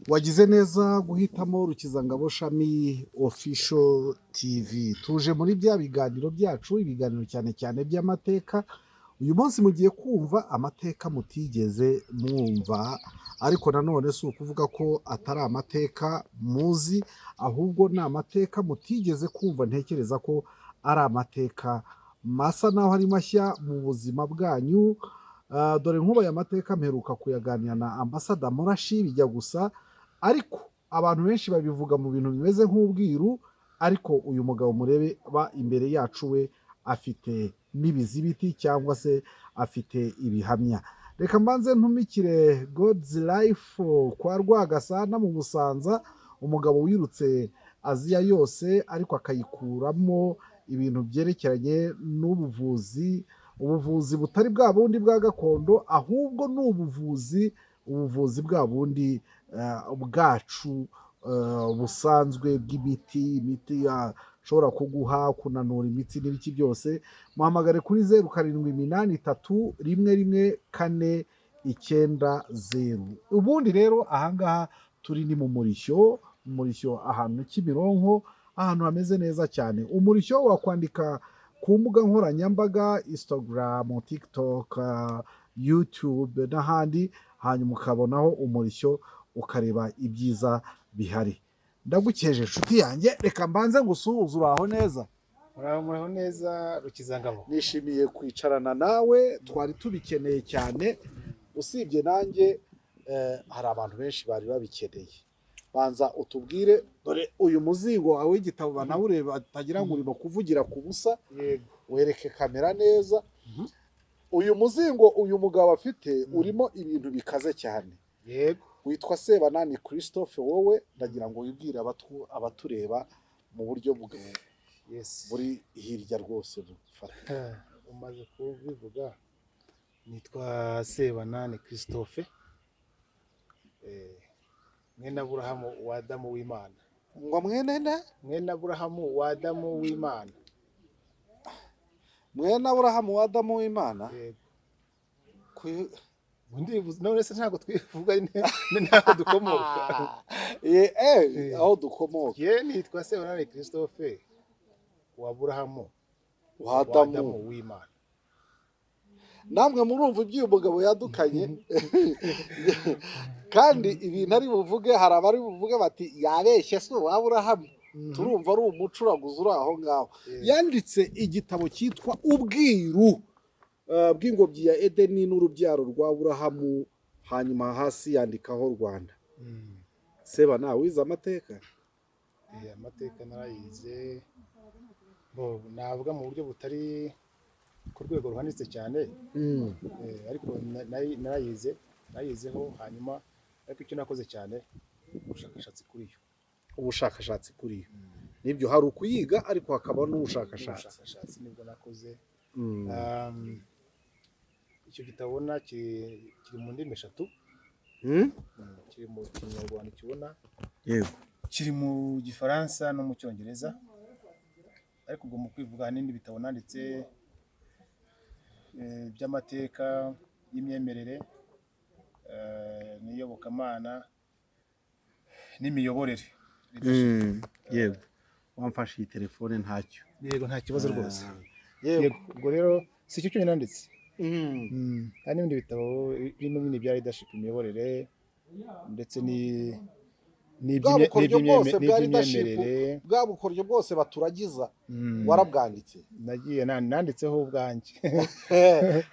wagize neza guhitamo Rukizangabo Shami Official TV. Tuje muri bya biganiro byacu, ibiganiro cyane cyane by'amateka. Uyu munsi mugiye kumva amateka mutigeze mwumva, ariko nanone si ukuvuga ko atari amateka muzi, ahubwo ni amateka mutigeze kumva. Ntekereza ko ari amateka masa naho ari mashya mu buzima bwanyu. Dore nk'ubu aya mateka mperuka kuyaganira na Ambassador Murashi bijya gusa, ariko abantu benshi babivuga mu bintu bimeze nk'ubwiru, ariko uyu mugabo murebe ba imbere yacu we afite n'ibizibiti cyangwa se afite ibihamya. Reka mbanze ntumikire God's Life kwa Rwagasana mu Busanza, umugabo wirutse Aziya yose ariko akayikuramo ibintu byerekeranye n'ubuvuzi, ubuvuzi butari bwa bundi bwa gakondo, ahubwo ni ubuvuzi bwa bundi bwacu busanzwe bw'imiti, imiti ashobora kuguha kunanura imitsi n'ibiki byose. Muhamagare kuri 0783114190. Ubundi rero ahangaha turi ni mu Murishyo, ahantu Kimironko, ahantu hameze neza cyane. Umurishyo wakwandika ku mbuga nkoranyambaga, Instagram, TikTok, YouTube n'ahandi, hanyuma ukabonaho Umurishyo ukareba ibyiza bihari. Ndagukeje nshuti yanjye, reka mbanze ngusuhuze. Uraho neza? Muraho neza Rukizangabo. Nishimiye kwicarana nawe, twari tubikeneye cyane. Usibye nanjye hari abantu benshi bari babikeneye. Banza utubwire, dore uyu muzingo wawe w'igitabo banawureba batagira ngo urimo kuvugira ku busa. Yego. Wereke kamera neza. Uyu muzingo uyu mugabo afite urimo ibintu bikaze cyane. Yego. Witwa Sebanani Christophe. Wowe ndagira ngo wibwire abatureba mu buryo buri hirya rwose bufata. Umaze kubivuga, nitwa Sebanani Christophe, mwene Aburahamu wa Adamu w'Imana. Ngo Mwene Aburahamu wa Adamu w'Imana. Mwene Aburahamu wa Adamu w'Imana. Yego. None se ntabwo twivuga n'aho dukomoka. Aho dukomoka. Ye nitwa Sebanani Christophe wa Aburahamu wa Adamu w'Imana. Namwe murumva iby'uyu mugabo yadukanye. Kandi ibintu ari buvuge, hari abari buvuge bati yabeshye se wa Aburahamu. Turumva ari umucuraguzi uri aho ngaho. Yanditse igitabo cyitwa Ubwiru bw'ingobyi ya Edeni n'urubyaro rwa Aburahamu, hanyuma hasi yandikaho Rwanda. Seba nawe wize amateka? Amateka narayize, navuga mu buryo butari ku rwego ruhanitse cyane, ariko narayizeho. Hanyuma ariko icyo nakoze cyane ubushakashatsi kuri yo. Nibyo, hari ukuyiga ariko hakaba n'ubushakashatsi. Nibwo nakoze. Icyo gitabo kiri mu ndimi eshatu. Kiri mu Kinyarwanda kibona, yego, kiri mu Gifaransa no mu Cyongereza. Ariko ubwo mu kwivuga n'indi bitabo nanditse by'amateka y'imyemerere, n'iyobokamana n'imiyoborere. Yego, wamfashe iyi telefone ntacyo. Yego, nta kibazo rwose. Yego, ubwo rero si icyo cyonyine nanditse. Hari n'ibindi bitabo birimo ibindi bya leadership, imiyoborere, ndetse n'iby'imyemerere. Bwa bukoryo bwose baturagiza warabwanditse? Nagiye nanditseho ubwanjye.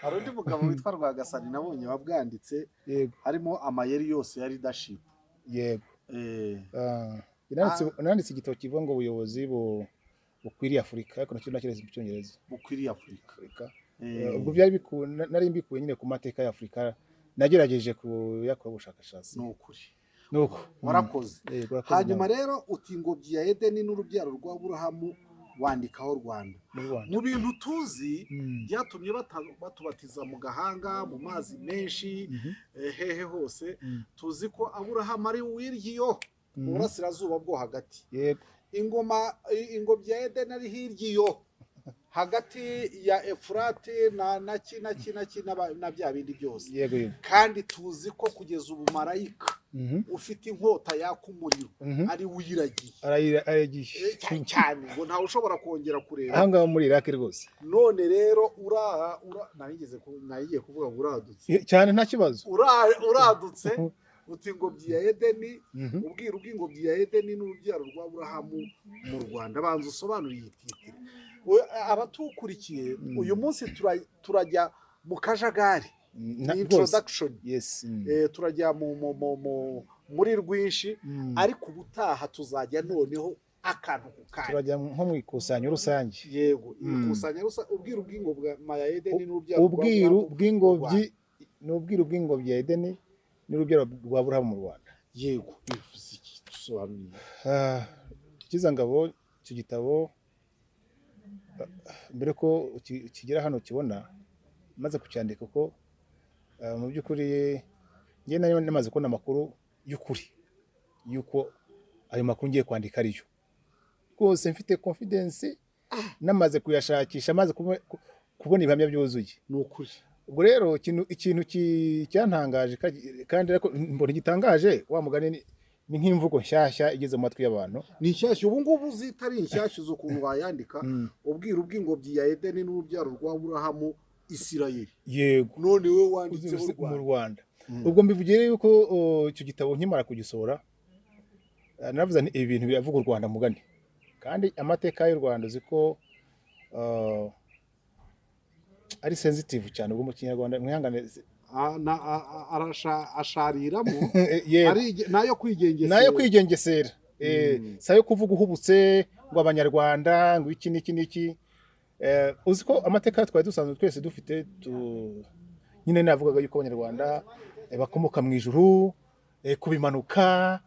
Hari undi mugabo witwa Rwagasani nabonye wabwanditse. Yego. Harimo amayeri yose ya leadership. Yego. Nanditse igitabo kivuga ngo ubuyobozi bukwiriye Afurika, ariko nacyo nakireze mu Cyongereza. Bukwiriye Afurika. Ubwo nari mbikuye nyine ku mateka ya Afurika, nagerageje kuyakora ubushakashatsi. Nuko warakoze. Hanyuma rero uti ingobyi ya Edeni n'urubyaro rwa Aburahamu wandikaho Rwanda. Mu bintu tuzi byatumye batubatiza mu gahanga, mu mazi menshi, hehe hose, tuzi ko Aburahamu ari uw'iryo mu burasirazuba bwo hagati. Yego. Ingobyi ya Edeni ari hirya iyo hagati ya Efurate na bya bindi byose. yego yego Kandi tuzi ko kugeza ubu marayika Mhm. ufite inkota yaka umuriro Mhm. ari wiragiye aragiye cyane ngo ntawe ushobora kongera kureba. aha ngaha muri Iraq rwose None rero nagiye kuvuga ngo uradutse cyane nta kibazo uradutse uti ingobyi ya Edeni, Mhm. ubwiru bw'ingobyi ya Edeni n'urubyaro rwa Aburahamu mu Rwanda. Banza usobanuriye ititire abatukurikiye. Uyu munsi turajya mu kajagari, Rwose. introduction. Yes. Turajya muri rwinshi, ariko ubutaha tuzajya noneho akantu ku kandi. turajya nko mu ikusanyo rusange. Yego, ikusanya ubwiru bw'ingobyi ya Edeni n'urubyaro ubwiru bw'ingobyi ni ubwiru bw'ingobyi ya Edeni n'urubyaro rwa Aburahamu mu Rwanda. Yego, bivuze iki? Dusobanuriye. Ikizangabo icyo gitabo mbere ko kigera hano kibona maze kucyandika ko mu by'ukuri njye nayo namaze kubona amakuru y'ukuri yuko ayo makuru ngiye kwandika ariyo rwose, mfite confidence, namaze kuyashakisha, maze kubona ibihamya byuzuye. Ni ukuri. ubwo rero ikintu cyantangaje kandi mbona gitangaje, wa mugani ni nk'imvugo nshyashya igeze mu matwi y'abantu. Ni nshyashya ubu ngubu zitari inshyashya z'ukuntu wayandika. Ubwiru bw'ingobyi ya Edeni n'urubyaro rwa Aburahamu Isirayeli. Yego, None we wanditseho mu Rwanda. Ubwo mbivugiye yuko icyo gitabo nkimara kugisohora naravuze nti ibi bintu biravuga u Rwanda mugani, kandi amateka y'u Rwanda uzi ko ari sensitive cyane. Ubwo mu Kinyarwanda mwihangane ashariramo nayo kwigengesera sayo kuvuga uhubutse ngo abanyarwanda ngo iki n'iki. Uzi ko amateka twari dusanzwe twese dufite nyine navugaga yuko abanyarwanda bakomoka mu ijuru, kubimanuka,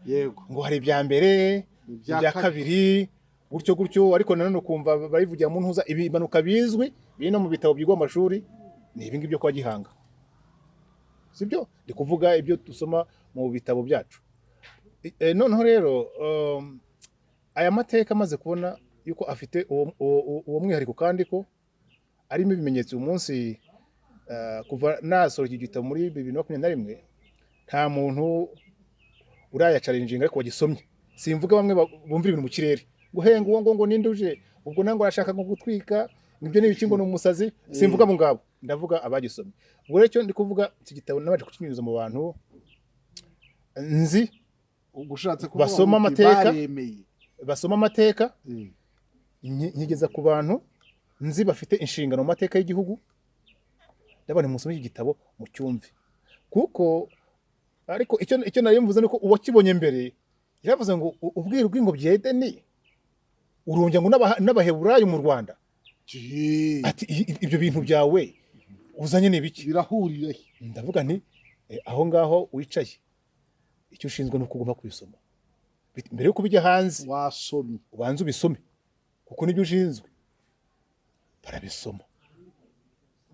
ngo hari ibya mbere ibya kabiri gutyo, ariko nanone ukumva barivugira mu ntuza ibimanuka bizwi biri no mu bitabo byigwa amashuri ni ibi ngibyo kwa Gihanga, sibyo ndi kuvuga ibyo dusoma mu bitabo byacu. Noneho rero aya mateka amaze kubona yuko afite uwo mwihariko, kandi ko arimo ibimenyetso uyu munsi kuva nasohora iki gitabo muri 2021 nta muntu urayacarinjinga ariko wagisomye. Simvuga bamwe bumvira ibintu mu kirere ngo henga uwo ngo ninde uje ubwo nango arashaka ngo gutwika nibyo n'ibiki ngo n'umusazi. Simvuga abo ngabo, ndavuga abagisomye. Ubwo rero cyo ndi kuvuga iki gitabo nabaje kukinyuza mu bantu nzi basoma amateka nkigeza ku bantu nzi bafite inshingano mu mateka y'igihugu. Ndabona musome iki gitabo mu cyumve, kuko ariko icyo nari mvuze nuko uwakibonye mbere yaravuze ngo ubwiru bw'ingobyi ya Edeni urongera ngo n'abaheburayo mu Rwanda. Ati ibyo bintu byawe uzanye n'ibiki birahurira. Ndavuga nti aho ngaho wicaye icyo ushinzwe no kuguma kubisoma mbere yo kubijya hanze. Wasomye ubanza ubisome kuko nibyo ushinzwe. Barabisoma,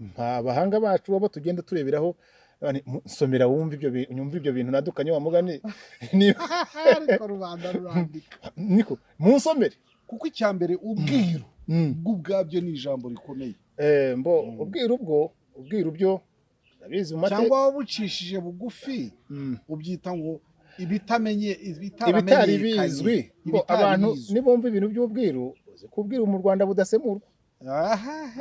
nta bahanga bacu baba tugenda tureberaho. Nsomera wumva ibyo bintu nadukanye wa mugani ariko rubanda rurandika niko munsomere, kuko icya mbere ubwiru bw'ubwabyo ni ijambo rikomeye. Ubwiru byo nabizi mu mateka, cyangwa wabucishije bugufi ubyita ngo ibitari bizwi. Abantu nibumva ibintu by'ubwiru, uzi ko ubwiru mu Rwanda budasemurwa.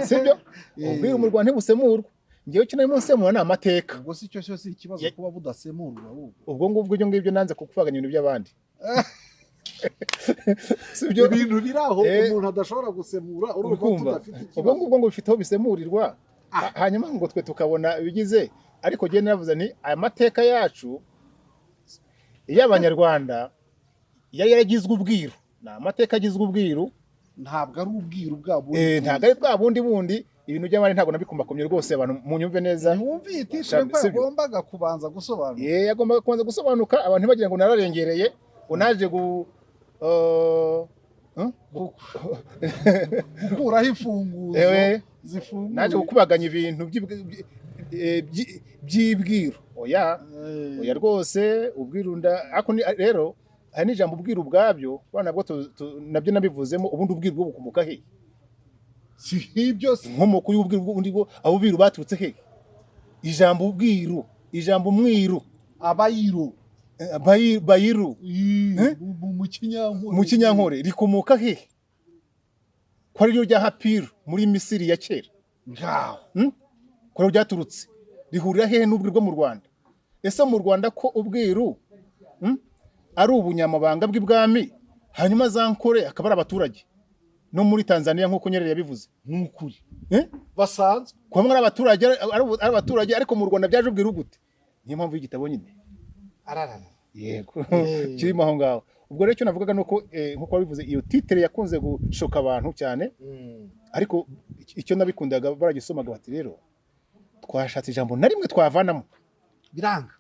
Sibyo, ubwiru mu Rwanda ntibusemurwa. Ngewe cyo nari munsemura ni amateka. Ubwo si cyo cyose ikibazo kuba budasemurwa. Ubwo ngubwo ngibyo nanze kukuvaganya ibintu by'abandi. Sibyo, ibintu biraho umuntu adashobora gusemura urumva tudafite ikibazo. Ubwo ngubwo ngo bifite aho bisemurirwa, hanyuma ngo twe tukabona ibigize. Ariko je naravuze nti aya mateka yacu y'Abanyarwanda yaragizwe ubwiru, ni amateka agizwe ubwiru, ntabwo ari ubwiru bwa bundi. Ntabwo ari bwa bundi ibintu by'abandi ntabwo nabikumbakomye rwose. Abantu munyumve neza, mwumviye itishwe ko yagombaga kubanza gusobanuka. Yagombaga kubanza gusobanuka, abantu ntibagira ngo nararengereye ngo naje gukuraho imfunguzo zifunguye, naje gukubaganya ibintu by'ibwiru. Oya rwose ubwiru rero hari n'ijambo ubwiru bwabyo nabwo nabyo nabivuzemo. Ubundi ubwiru bwo bukomoka he? si ibyo se inkomoko y'ubwiru undi bo abo biru baturutse he ijambo ubwiru ijambo mwiru abayiro bayiru mu kinyankore rikomoka he ko ari ryo rya hapiru muri Misiri ya kera ngaho ko ryo ryaturutse rihurira hehe n'ubwiru bwo mu Rwanda ese mu Rwanda ko ubwiru ari ubunyamabanga bw'ibwami hanyuma za nkore akaba ari abaturage no muri Tanzania nk'uko Nyerere yabivuze nk'ukuri basanzwe kuba ari abaturage ariko mu Rwanda byaje ubwiru gute niyo mpamvu y'igitabo nyine ararara yego kirimo aho ngaho ubwo rero icyo navugaga nuko nkuko wabivuze iyo titre yakunze gushoka abantu cyane ariko icyo nabikundaga baragisomaga bati rero twashatse ijambo na rimwe twavanamo biranga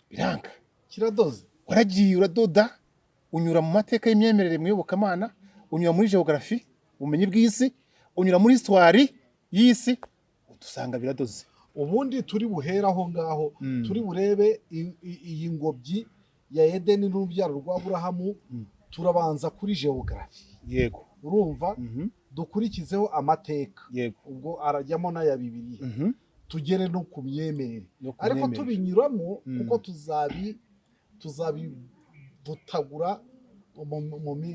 kiradoze waragiye uradoda unyura mu mateka y'imyemerere mu yobokamana unyura muri geography ubumenyi bw'isi unyura muri histoire y'isi udusanga biradoze ubundi turi buhera aho ngaho turi burebe iyi ngobyi ya Edeni n'urubyaro rwa Aburahamu turabanza kuri geography yego urumva dukurikizeho amateka yego ubwo arajyamo n'aya Bibiliya tugere no ku myemerere ariko tubinyuramo kuko tuzabivutagura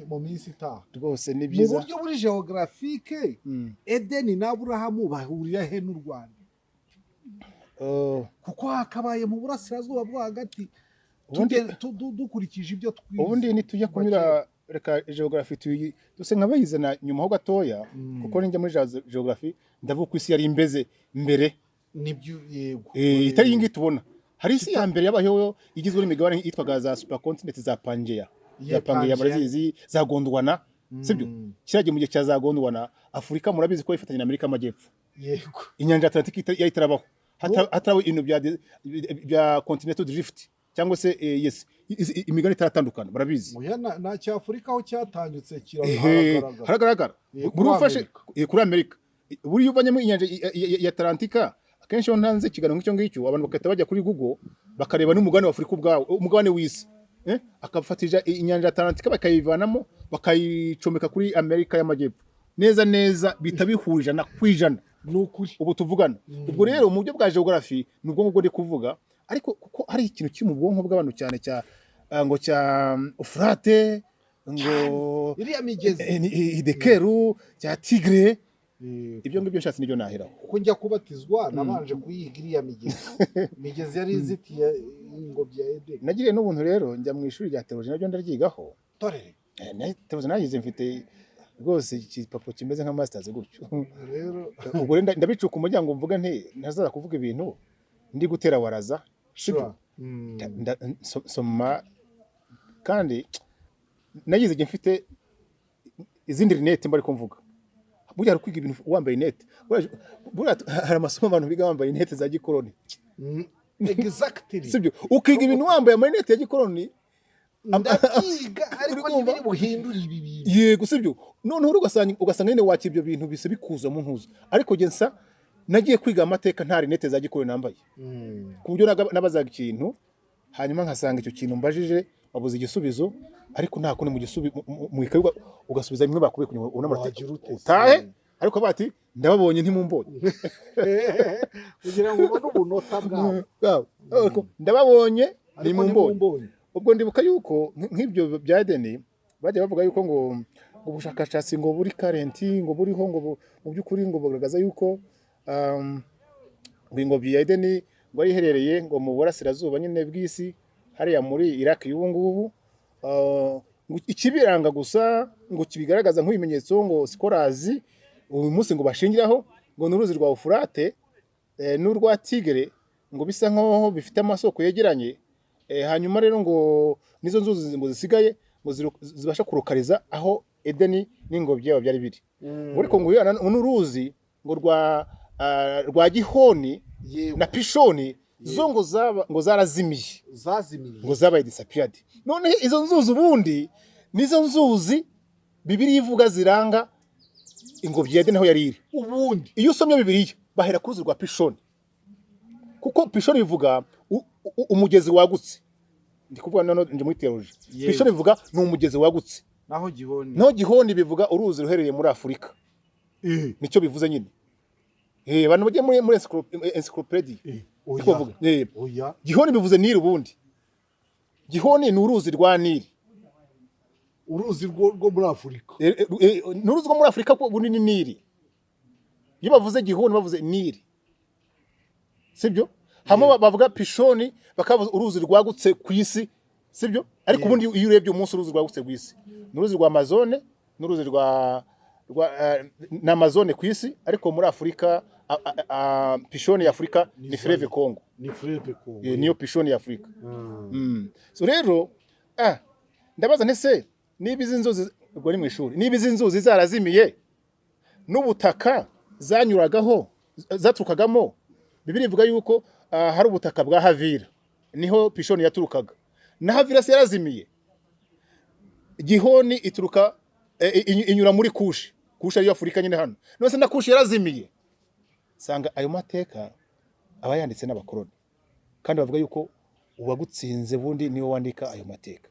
mu minsi itaha rwose ni byiza mu buryo buri geographique Edeni na Aburahamu bahurira he n'u Rwanda kuko hakabaye mu burasirazuba bwo hagati dukurikije ibyo twize ubundi nitujya kunyura reka geography duse nk'abayizana nyuma ho gatoya kuko ninjya muri geography ndavuga ko isi yari imbeze mbere nibyo yego itari iyi ngiyi tubona hari isi ya mbere yabayeho igizwe n'imigabane yitwaga za supercontinent za Pangea ya Pangea barazizi za Gondwana sibyo kiragiye mu gihe cya za Gondwana Afurika murabizi ko ifatanya na Amerika y'Amajyepfo yego inyanja Atlantique yayitarabaho hataraho ibintu bya continental drift cyangwa se yes imigani itaratandukana barabizi na cya Afurika aho cyatanyutse haragaragara buri ufashe kuri Amerika buri uvanyemo inyanja ya Atlantika akenshi yo ntanze kigano nk'icyo ngicyo abantu bakahita bajya kuri Google bakareba n'umugabane wa Afurika ubwawo umugabane w'isi akafatira inyanja ya Atlantika bakayivanamo bakayicomeka kuri Amerika y'Amajyepfo neza bitabihurije na kwijana nukuri ubu tuvugana ubwo rero mu buryo bwa geography nubwo ngubwo ndi kuvuga ariko kuko ari ikintu kiri mu bwonko bw'abantu cyane ngo cya Euphrate ngo iriya migezi Idekeru cya Tigre ibyo ngibyo nshatse nibyo naheraho kuko njya kubatizwa nabanje kuyiga iriya migezi yari izitiye ingobyi ya Edeni nagiriye n'ubuntu rero njya mu ishuri rya theology nabyo ndaryigaho torere theology nagize mfite rwose ikipapo kimeze nka masters gutyo rero ubwo ndabicuka umuryango mvuga nti ntazaza kuvuga ibintu ndi gutera waraza sibyo soma kandi nagize igihe mfite izindi rinete mbari kumvuga burya kwiga ibintu wambaye rinete burya hari amasomo abantu biga bambaye rinete za gikoroni exactly sibyo ukiga ibintu wambaye amarinete ya gikoroni ndakiga ariko ntibiri buhindura ibi bintu yego sibyo noneho ugasanga nyine wakira ibyo bintu bise bikuza mu ntuzo ariko gensa nagiye kwiga amateka nta rinete za gikoroni nambaye ku buryo nabazaga ikintu hanyuma nkasanga icyo kintu mbajije wabuze igisubizo ariko nta kundi mu ikayi ugasubiza bimwe bakubiye kugira ngo unamurate utahe ariko bati ndababonye ntimumbonye kugira ngo ubone ubunota bwabo ndababonye ntimumbonye ubwo ndibuka yuko nk'ibyo bya Edeni bajya bavuga yuko ngo ubushakashatsi ngo buri karenti ngo buriho ngo mu by'ukuri ngo bagaragaza yuko ingobyi ya Edeni ngo iherereye ngo mu burasirazuba nyine bw'isi hariya muri Iraq y'ubu ngubu ikibiranga gusa ngo kibigaragaza nk'ibimenyetso ngo sikorazi uyu munsi ngo bashingiraho ngo n'uruzi rwa Euphrate n'urwa Tigre ngo bisa nkaho bifite amasoko yegeranye hanyuma rero ngo nizo nzuzi ngo zisigaye ngo zibasha kurokariza aho Edeni n'ingobyi yabo byari biri ariko ngo n'uruzi ngo rwa Gihoni na Pishoni zo ngo zarazimiye ngo zabaye disappeared none izo nzuzi ubundi nizo nzuzi Bibiliya ivuga ziranga ingobyi ya Edeni aho yari iri ubundi iyo usomye Bibiliya bahera ku ruzi rwa Pishoni kuko Pishoni bivuga umugezi wagutse ndi kuvuga none nje muri theology Pishoni bivuga ni umugezi wagutse naho Gihoni bivuga uruzi ruherereye muri Afurika nicyo bivuze nyine abantu bagiye muri encyclopedia kuvuga oya Gihoni bivuze Nili ubundi Gihoni ni uruzi rwa Nili uruzi rwo muri Afurika ni uruzi rwo muri Afurika ko bunini Nili iyo bavuze Gihoni bavuze Nili sibyo hamwe bavuga Pishoni bakavuza uruzi rwagutse ku isi sibyo ariko ubundi iyo urebye umunsi uruzi rwagutse ku isi ni uruzi rwa Amazone n'uruzi rwa na Amazone ku isi ariko muri Afurika Pishoni ya Afurika ni Fleuve Congo niyo Pishoni ya Afurika so rero ndabaza ntese niba izi nzuzi ubwo ni mu ishuri niba izi nzuzi zarazimiye n'ubutaka zanyuragaho zaturukagamo Bibiri ivuga yuko hari ubutaka bwa Havira niho Pishoni yaturukaga na Havira se yarazimiye Gihoni ituruka inyura muri Kushi ariyo Afurika nyine hano nose na Kushi yarazimiye sanga ayo mateka abayanditse n'abakoroni kandi bavuga yuko uwagutsinze bundi niwe wandika ayo mateka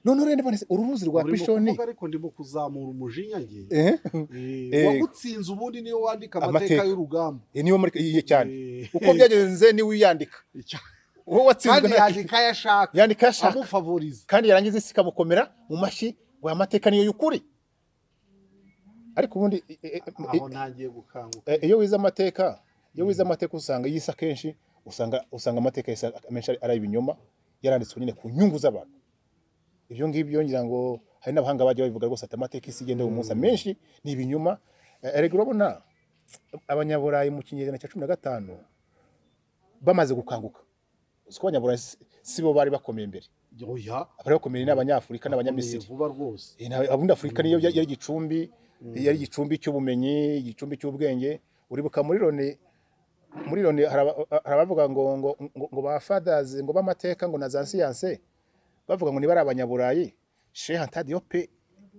none rende banese ururuzi rwa Pishoni ariko ndimo kuzamura umujinya ngiye wagutsinze ubundi niwe wandika amateka y'urugamba niyo muri cyane uko byagenze ni wiyandika wowe watsinzwe yandika yashaka amufavorize kandi yarangiza isi kamukomera mu mashi ngo amateka niyo y'ukuri ariko ubundi aho ntagiye gukanguka iyo wize amateka usanga yisa kenshi usanga amateka yisa menshi ari ibinyoma yaranditswe nyine ku nyungu z'abantu ibyo ngibyo ngira ngo hari n'abahanga bajya babivuga rwose ati amateka isi igenda umunsi menshi ni ibinyoma erega urabona abanyaburayi mu kinyejana cya 15 bamaze gukanguka uko abanyaburayi sibo bari bakomeye imbere oya abari bakomeye n'abanyafurika n'abanyamisiri vuba rwose abundi Afurika niyo yari igicumbi cy'ubumenyi igicumbi cy'ubwenge uribuka muri Loni harabavuga ngo ba fathers ngo bamateka ngo na za science bavuga ngo niba ari abanyaburayi Sheikh Anta Diop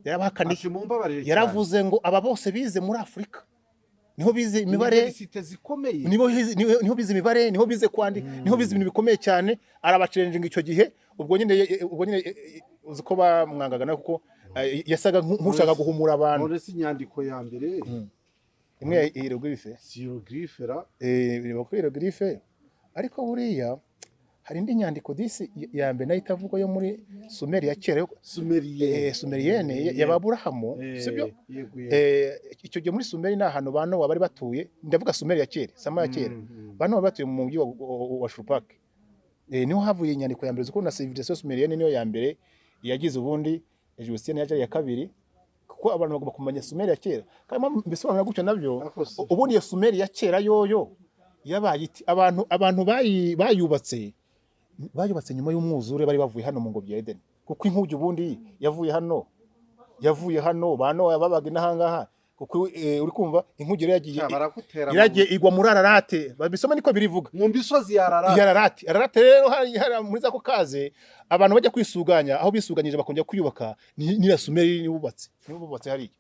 yarabahakaniye yaravuze ngo aba bose bize muri Afurika niho bize imibare zikomeye niho bize imibare niho bize kwandika niho bize ibintu bikomeye cyane arabacenjinga icyo gihe ubwo nyine uziko bamwangaga na kuko yasaga nk'ushaka guhumura abantu none si inyandiko ya mbere imwe hieroglyphe ra birimo ko hieroglyphe ariko buriya hari indi nyandiko disi ya mbere nayo itavuga yo muri Sumeri ya kera Sumerienne y'Aburahamu sibyo icyo gihe muri Sumeri na hano bantu bari batuye ndavuga Sumeri ya kera Sama ya kera bantu batuye mu mujyi wa Shurpak niho havuye inyandiko ya mbere zuko na civilisation Sumerienne niyo ya mbere yagize ubundi Egyptian yaje ya kabiri kuko abantu bagomba kumenya Sumeri ya kera kandi bisobanura gutyo nabyo ubundi ya Sumeri ya kera yoyo yabaye abantu bayubatse nyuma y'umwuzure bari bavuye hano mu ngobyi ya Eden kuko inkuge ubundi yavuye hano bano babaga inahangaha kuko uri kumva inkuge yagiye igwa muri Ararate babisoma niko birivuga mu misozi ya Ararate rero hari muri zako kaze abantu bajya kwisuganya aho bisuganyije bakongera kwiyubaka ni Sumeri nibubatse hari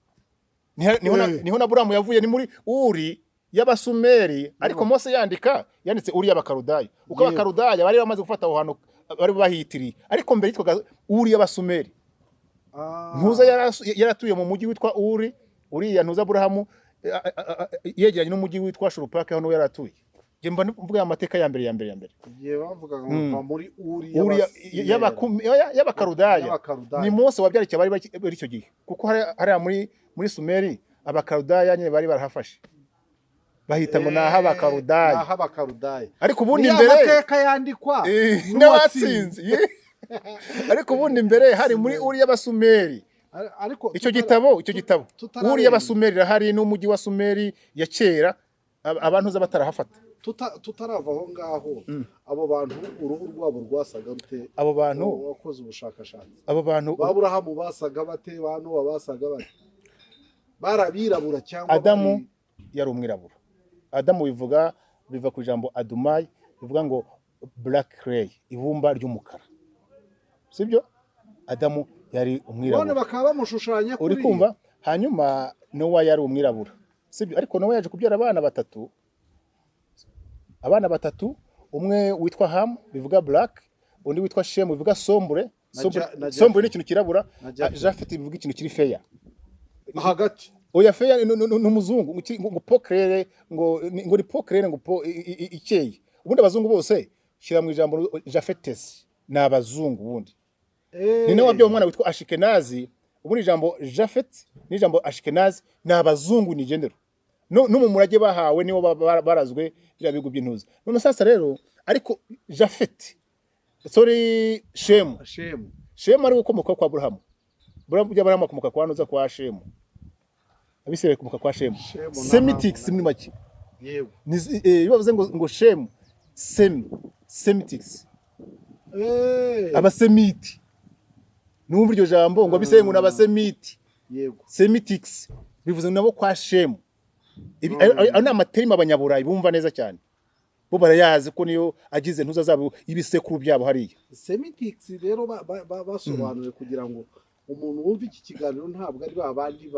niho na Aburahamu yavuye ni muri Uri y'Abasumeri ariko Mose yanditse Uri y'Abakarudayo uko Abakarudayo bari bamaze gufata aho hantu bari bahitiri ariko mbere yitwaga Uri y'Abasumeri ntuza yaratuye mu mujyi witwa Uri ya ntuza Aburahamu yegeranye n'umujyi witwa Shurpak aho no yaratuye Jemba mvuga amateka ya mbere igihe bavuga ngo muri Uri y'Abakarudayo ni Mose wabyarikiye bari icyo gihe kuko hari muri Sumeri Abakarudayo nyine bari barahafashe bahita ngo nahabakarudaye ariko ubundi imbere amateka yandikwa n'abatsinze ariko ubundi imbere hari muri Uri y'Abasumeri ariko icyo gitabo Uri y'Abasumeri hari n'umujyi wa Sumeri ya kera abantu z'abatarahafata tutarava aho ngaho abo bantu uruhu rwabo rwasaga rute abo bantu wakoze ubushakashatsi abo bantu Aburahamu basaga bate bantu basaga bate barabirabura cyangwa Adamu yari umwirabura Adamu biva ku ijambo Adumai bivuga ngo black clay ibumba ry'umukara sibyo Adamu yari umwirabura none bakaba bamushushanya uri kumva hanyuma Nowa yari umwirabura sibyo ariko Nowa yaje kubyara abana batatu umwe witwa Ham bivuga black undi witwa Shem bivuga sombre ni ikintu kirabura Jafet bivuga ikintu kiri fair hagati oya feya n'umuzungu ngo pokraire ngo ni pokraire ngo ikeye ubundi abazungu bose shira mu ijambo Japhetes ni abazungu ubundi ni nawe wabyo umwana witwa Ashikenazi ubundi ijambo Japhet n'ijambo Ashikenazi ni abazungu ni gendero no mu murage bahawe niwo barazwe bya bigo by'intuza none sasa rero ariko Japhet sorry Shemu ari gukomoka kwa Abrahamu Abrahamu akomoka kwa Noza kwa Shemu abisere komoka kwa Shemu Semitics muri make yego bibavuze ngo Shemu Semitics abasemiti numva iryo jambo ngo abisere ngo n'abasemiti yego Semitics bivuze nabo kwa Shemu ari amaterima abanyaburayi bumva neza cyane bo barayazi ko niyo agize ntuza zabo ibisekuru byabo hariya Semitics rero basobanuye kugira ngo umuntu wumva iki kiganiro ntabwo ari babandi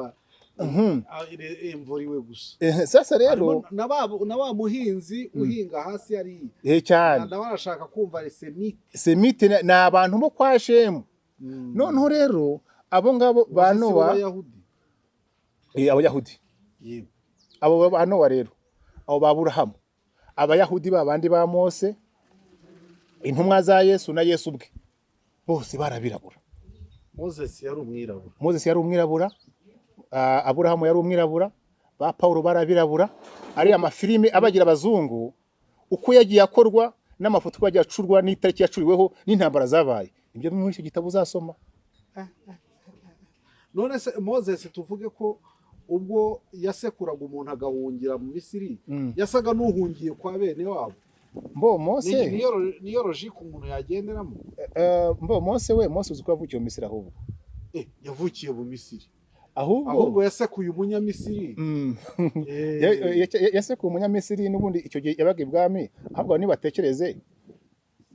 imvuriwe gusa sasa rero na wa muhinzi uhinga hasi ari cyane barashaka kumva semite ni abantu bo kwa Shemu noneho rero abo ngabo ba Nowa abayahudi yego abo ba Nowa rero abo ba Aburahamu abayahudi babandi ba Mose intumwa za Yesu na Yesu ubwe bose barabirabura Moses yari umwirabura Aburahamu yari umwirabura ba Paulo barabirabura ari amafilime abagira abazungu uko yagiye akorwa n'amafoto yagiye acurwa n'itariki yacuriweho n'intambara zabaye ibyo muri icyo gitabo uzasoma none se Moses tuvuge ko ubwo yasekuraga umuntu agahungira mu Misiri yasaga n'uhungiye kwa bene wabo mbo Mose niyo logique umuntu yagenderamo mbo Mose uzi ko yavukiye mu Misiri ahubwo yavukiye mu Misiri ahubwo yasekuye umunyamisiri yasekuye umunyamisiri n'ubundi icyo gihe yabaga ibwami ahubwo nibatekereze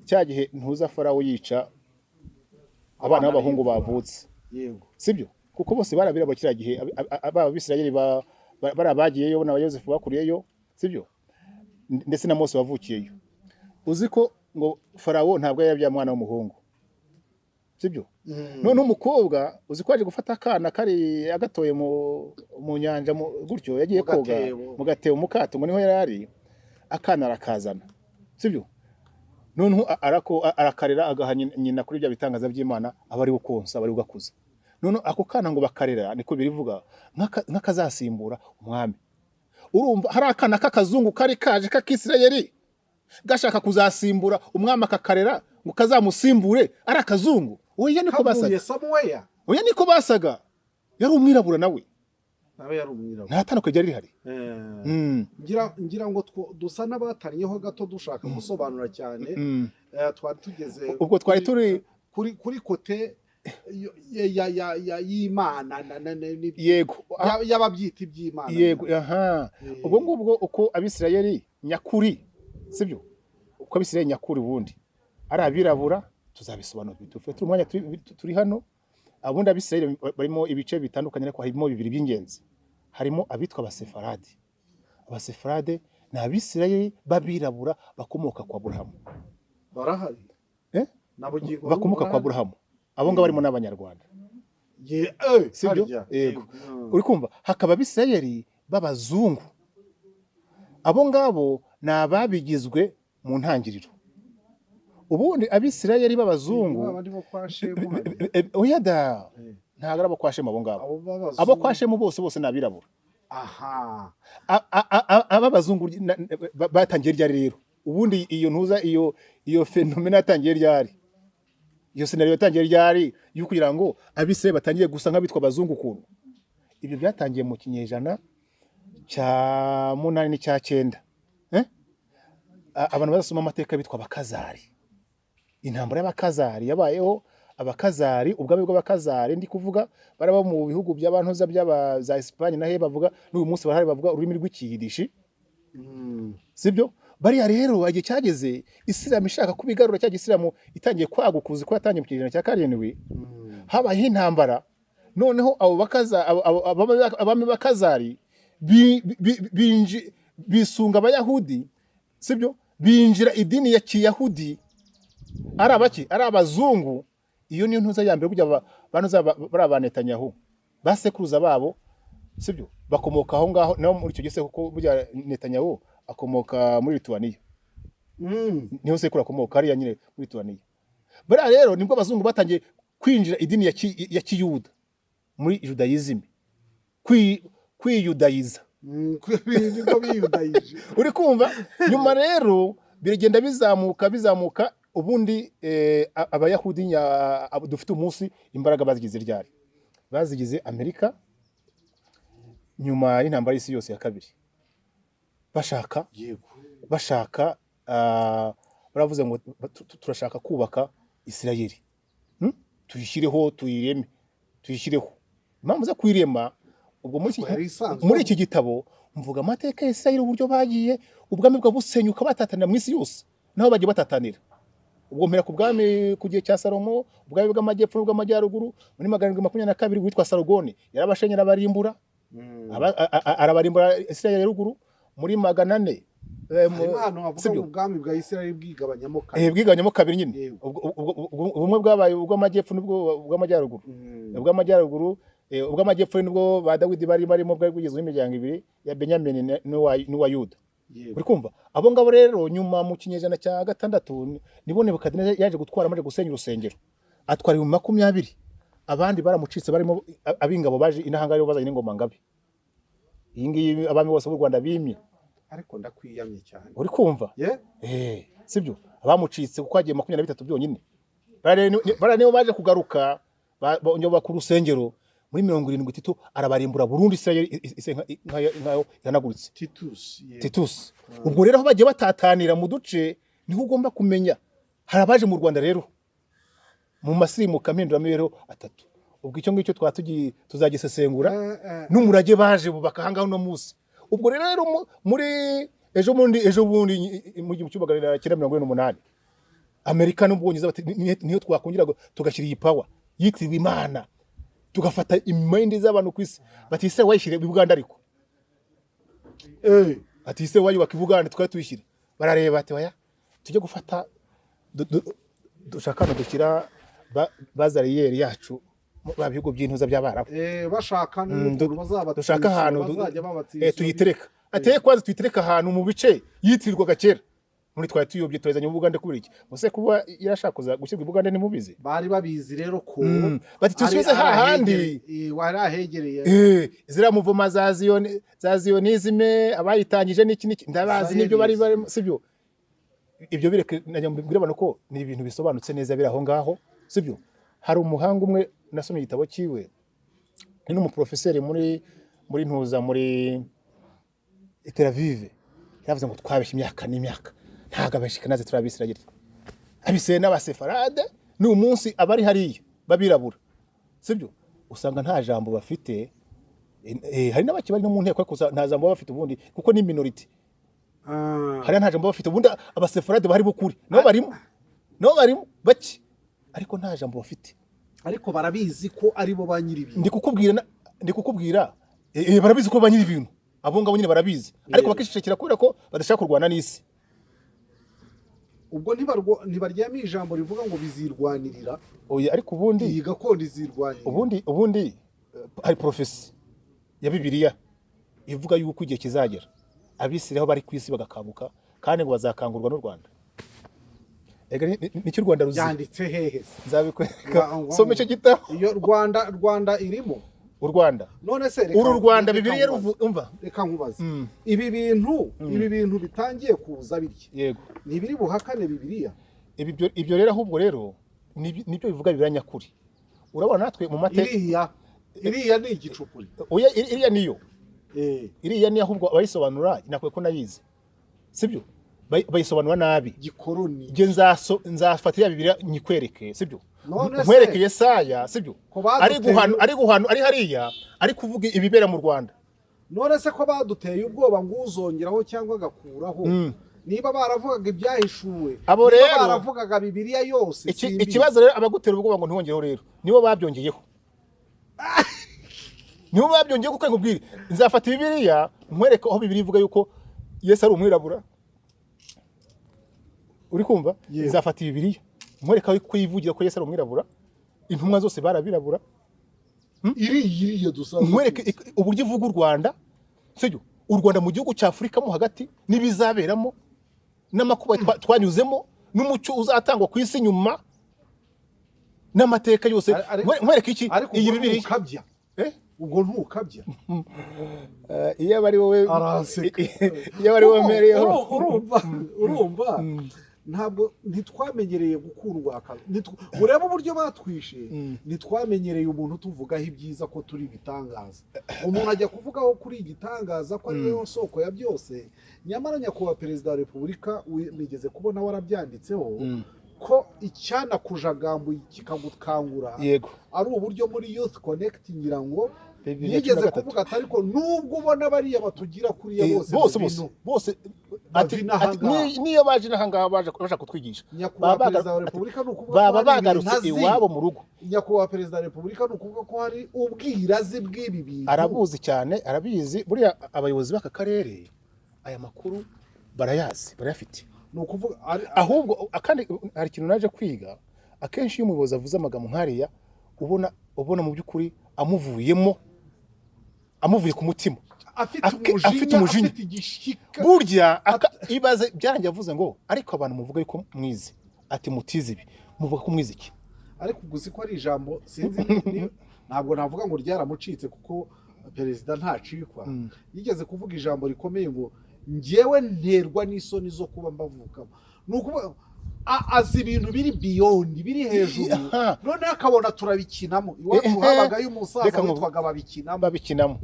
cya gihe ntuza Farawo yica abana b'abahungu bavutse yego sibyo kuko bose barabirabura kiriya gihe ab'Abisirayeli barabagiyeyo na Yosefu bakuriyeyo sibyo ndetse na Mose wavukiyeyo uzi ko ngo Farawo ntabwo yabyaye umwana w'umuhungu sibyo none umukobwa uzi ko aje gufata akana kari agatoye mu nyanja gutyo yagiye koga mu gatebo mukato ngo niho yarari akana arakazana sibyo none arakarera agaha nyina kuri bya bitangaza by'Imana abari gukonsa abari gugakuza none ako kana ngo bakarera niko birivuga nk'akazasimbura umwami urumva hari akana k'akazungu kari kaje k'Isirayeli gashaka kuzasimbura umwami akakarera ngo kazamusimbure ari akazungu oya niko basaga oya niko basaga yari umwirabura nawe yari umwirabura nta tandukaniro ryari rihari ngira ngo dusa n'abatanyeho gato dushaka gusobanura cyane twari tugeze ubwo twari turi kuri kote y'Imana yego y'ababyita iby'Imana yego ubwo ngubwo uko Abisirayeli nyakuri sibyo uko Abisirayeli nyakuri ubundi ari abirabura tuzabisobanura turi umwanya turi hano abundi Abisirayeli barimo ibice bitandukanye ariko harimo bibiri by'ingenzi harimo abitwa abasefarade ni Abisirayeli babirabura bakomoka kwa Aburahamu barahari bakomoka kwa Aburahamu abo ngabo barimo n'Abanyarwanda sibyo yego uri kumva hakaba Abisirayeli b'abazungu abo ngabo ni ababigizwe mu ntangiriro ubundi Abisirayeli b'abazungu oya da ntago abo kwa Shemu abo ngabo abo kwa Shemu bose ni abirabura ab'abazungu batangiye ryari rero ubundi iyo ntuza iyo fenomena yatangiye ryari iyo scenario yatangiye ryari yo kugira ngo Abisirayeli batangiye gusa nk'abitwa abazungu kuntu ibyo byatangiye mu kinyejana cya 8 n'icya 9 abantu bazasoma amateka bitwa abakazari intambara y'abakazari yabayeho abakazari ubwami bw'abakazari ndi kuvuga baraba mu bihugu by'abantuza za Espagne nahe bavuga n'uyu munsi barahari bavuga ururimi rw'ikiyidishi sibyo bariya rero agiye cyageze Islam ishaka kubigarura cya Islam itangiye kwagukuza ko yatangiye mu kinyejana cya 7 habaye intambara noneho abo abami bakazari bisunga abayahudi sibyo binjira idini ya kiyahudi ari abaki ari abazungu iyo niyo ntuza ya mbere burya banuza barabanetanyaho basekuruza babo sibyo bakomoka aho ngaho naho muri icyo gise kuko burya Netanyahu akomoka muri Lithuania niho sekuru akomoka hariya nyine muri Lithuania. Bariya rero nibwo abazungu batangiye kwinjira idini ya kiyuda muri Judaism, kwiyudayiza nibwo biyudayije. uri kumva. Nyuma rero biragenda bizamuka ubundi abayahudi dufite umunsi imbaraga bazigize ryari, bazigize Amerika nyuma y'intambara y'isi yose ya kabiri, bashaka baravuze ngo turashaka kubaka Isirayeli, tuyishyireho tuyireme, tuyishyireho. Impamvu zo kuyirema ubwo muri iki gitabo mvuga amateka ya Isirayeli uburyo bagiye ubwami bwa busenyuka batatanira mu isi yose, naho bagiye batatanira. Ubwo mpera ku bwami ku gihe cya Salomo, ubwami bw'amajyepfo n'ubw'amajyaruguru muri 722 witwa Sarugoni yarabashenye arabarimbura, arabarimbura Isirayeli ya ruguru muri 400. Hano havuga ubwami bwa Isirayeli bwigabanyamo kabiri. Bwigabanyamo kabiri nyine. Ubumwe bwabaye ubw'amajyepfo n'ubw'amajyaruguru. Ubw'amajyepfo nibwo ba Dawidi barimo bwari bugizwe n'imiryango ibiri ya Benyamini n'uwa Yuda. Uri kumva abo ngabo rero nyuma mu kinyejana cya 6 nibo Nebukadineza yaje gutwara amaje gusenya urusengero, atwara 20, abandi baramucitse barimo abingabo baje inahangari bazanye n'ingoma ngabe. Iyi ngiyi abami bose b'u Rwanda bimye, ariko ndakwiyamye cyane. Uri kumva sibyo abamucitse kuko hagiye 23 byonyine. Bara nibo baje kugaruka bongera ku rusengero muri 73 arabarimbura Burundi Isirayeli nkayo yanaguritse Titus. Ubwo rero aho bagiye batatanira mu duce niho ugomba kumenya harabaje mu Rwanda rero mu masirimu kamenduramibereho 3. Ubwo icyo ngicyo tuzagisesengura n'umurage baje bubaka hangaho no musi. Ubwo rero muri ejo bundi mu gihe cy'ubagarira 1948 Amerika n'Ubwongereza bati niyo twakongera tugashyira iyi power yitiriwe Imana, tugafata imende z'abantu kwisi bati se wayishire Buganda, ariko ati se wayubaka Buganda twatwishyire. Barareba ati waya tujye gufata dushakana dushyira bazariyeri yacu babihugo by'intuza by'Abarabu bashaka n'umuntu bazaba dushaka ahantu tuyitereka. Ateye kwanza tuyitereka ahantu mu bice yitirirwaga kera muri twari tuyobye twazanye mu Buganda kubera iki muse kuba yarashaka gushyirwa Buganda ni mubizi bari babizi rero ko bati tusubize hahandi warahegereye zira muvuma za Zionisme abayitangije n'iki ndabazi nibyo bari sibyo. Ibyo bireke najyambwira abantu ko ni ibintu bisobanutse neza biri aho ngaho sibyo. Hari umuhanga umwe nasomye igitabo kiwe ni n'umuprofeseri muri ntuza muri Tel Aviv, yavuze ngo twabeshye imyaka n'imyaka ntaga abashikanaze turabisiragire abise n'abasefarade ni umunsi abari hariya babirabura sibyo. Usanga nta jambo bafite, hari n'abaki bari no mu nteko ariko nta jambo bafite ubundi kuko ni minority. Hari nta jambo bafite ubundi abasefarade bari bukuri no barimo baki ariko nta jambo bafite, ariko barabizi ko ari bo banyiri ibintu. Ndi kukubwira barabizi ko banyiri ibintu abo ngabo nyine barabizi ariko bakishishikira kubera ko badashaka kurwana n'isi. Ubwo ntibaryamo ijambo rivuga ngo bizirwanirira oya, ariko ubundi iyi gakondo izirwanirira. Ubundi hari profesi ya Bibiliya ivuga yuko igihe kizagera abisiraho bari ku isi bagakabuka kandi ngo bazakangurwa n'u Rwanda. Nicyo Rwanda ruzi yanditse hehe nzabikwereka some icyo gitabo. Iyo Rwanda irimo u Rwanda none se uru Rwanda Bibiliya umva reka nkubaze ibi bintu bitangiye kuza bitya yego ni biri buhakane Bibiliya ibyo rero ahubwo rero nibyo bivuga biranyakuri. Urabona natwe mu mateka iriya ni igicukuri oya iriya niyo iriya ni ahubwo abayisobanura inakwe ko nayize sibyo bayisobanura nabi gikoroni nge nzafatira Bibiliya nyikwereke sibyo nkwereke Yesaya sibyo ari guhanu ari hariya ari kuvuga ibibera mu Rwanda. None se ko baduteye ubwoba ngo uzongeraho cyangwa agakuraho niba baravugaga ibyahishuwe abo rero baravugaga Bibiliya yose ikibazo rero abagutera ubwoba ngo ntiwongereho rero nibo babyongeyeho nibo babyongeyeho kuko ngubwire nzafata Bibiliya nkwereke aho Bibiliya ivuga yuko Yesu ari umwirabura. Uri kumva nzafata Bibiliya nkwereka ko yivugira ko Yesu ari umwirabura, intumwa zose barabirabura iriya dusanzwe nkwereke uburyo ivuga u Rwanda, sibyo? U Rwanda mu gihugu cya Afurika mo hagati n'ibizaberamo n'amakuba twanyuzemo n'umucyo uzatangwa ku isi nyuma n'amateka yose. Nkwereke iki iyi Bibiliya ukabya ubwo ntukabya iyo bari wowe araseka iyo bari wowe mereyeho urumva ntabwo ntitwamenyereye gukundwa ureba uburyo batwishe ntitwamenyereye umuntu tuvugaho ibyiza ko turi ibitangaza. Umuntu ajya kuvugaho kuri igitangaza ko ari we soko ya byose, nyamara nyakubahwa perezida wa repubulika nigeze kubona warabyanditseho ko icyana kujagambuye kikagukangura yego ari uburyo muri youth connect ngira ngo nigeze kuvuga ati ariko nubwo ubona bariya batugira kuriya bose niyo baje n'ahangaha baje kutwigisha nyakubahwa perezida wa repubulika baba bagarutse iwabo mu rugo. nyakubahwa perezida wa repubulika ni ukuvuga ko hari ubwirazi bw'ibi bintu, arabuzi cyane, arabizi. Buriya abayobozi b'aka karere aya makuru barayazi, barayafite. ni ukuvuga ahubwo kandi hari ikintu naje kwiga, akenshi iyo umuyobozi avuze amagambo nk'ariya ubona mu by'ukuri amuvuye ku mutima, afite umujinya burya ibaze byarangiye avuze ngo ariko abantu muvuga yuko mwize, ati mutize ibi muvuga ko mwize iki? ariko gusa ko ari ijambo sinzi ntabwo navuga ngo ryaramucitse kuko perezida ntacikwa, yigeze kuvuga ijambo rikomeye ngo njyewe nterwa n'isoni zo kuba mbavukamo. ni ukuvuga azi ibintu biri beyond, biri hejuru, none akabona turabikinamo. Iwacu habagayo umusaza witwaga babikinamo.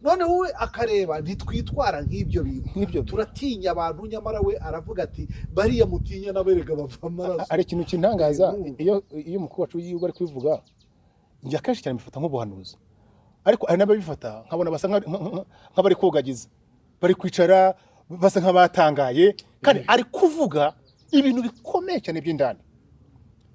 None wowe akareba ntitwitwara nk'ibyo bintu, turatinya abantu, nyamara we aravuga ati bariya mutinya n'aberega bava amaraso. Ari ikintu kintangaza iyo umukuru wacu w'igihugu ari kubivuga, njye akenshi cyane mbifata nk'ubuhanuzi, ariko hari n'ababifata nkabona basa nk'abari kogagiza, bari kwicara basa nk'abatangaye, kandi ari kuvuga ibintu bikomeye cyane by'indani.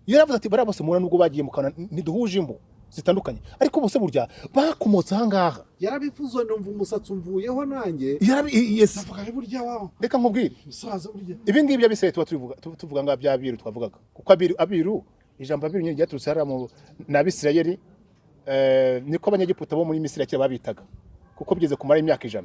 Yaravuze ati bariya bose mubona nubwo bagiye mu kanwa ntiduhuje imbo zitandukanye, ariko bose burya bakomotse ahangaha. Yarabivuze numva umusatsi umvuyeho nanjye. Navuga burya waho. Reka nkubwire musaza burya ibi ngibi byabiseye tuvuga nga bya biru twavugaga, kuko abiru ijambo abiru nyine ryaturutse hariya mu n'Abisirayeli, niko abanyegiputa bo muri Misiri kera babitaga, kuko bigeze kumara imyaka 100.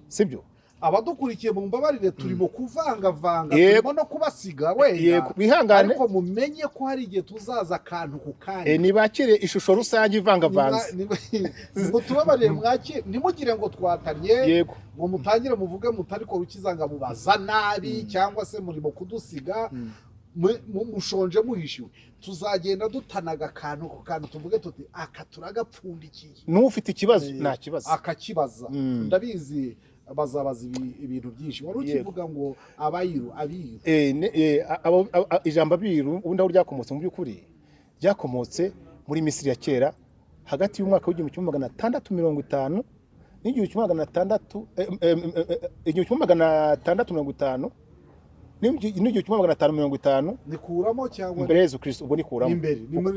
Sibyo? Abadukurikiye mu mbabarire turimo kuvangavanga, turimo no kubasiga wenda, ariko mumenye ko hari igihe tuzaza akantu ku kandi. Nibakire ishusho rusange ivangavanze. Mutubabarire mwakire, nimugire ngo twatariye ngo mutangire muvuge mutariko rukizanga mubaza nabi cyangwa se murimo kudusiga mushonje muhishiwe. Tuzagenda dutanaga akantu ku kantu tuvuge tuti aka turagapfundikiye. N'ufite ikibazo nta kibazo akakibaza. Ndabizi bazabaza ibintu byinshi. Wari ukivuga ngo abiru ijambo abiru ubundi aho ryakomotse mu by'ukuri ryakomotse muri Misiri ya kera, hagati y'umwaka w'1650 n'1650 n'1550 nikuramo cyangwa mbere Yesu Kristo, ubwo nikuramo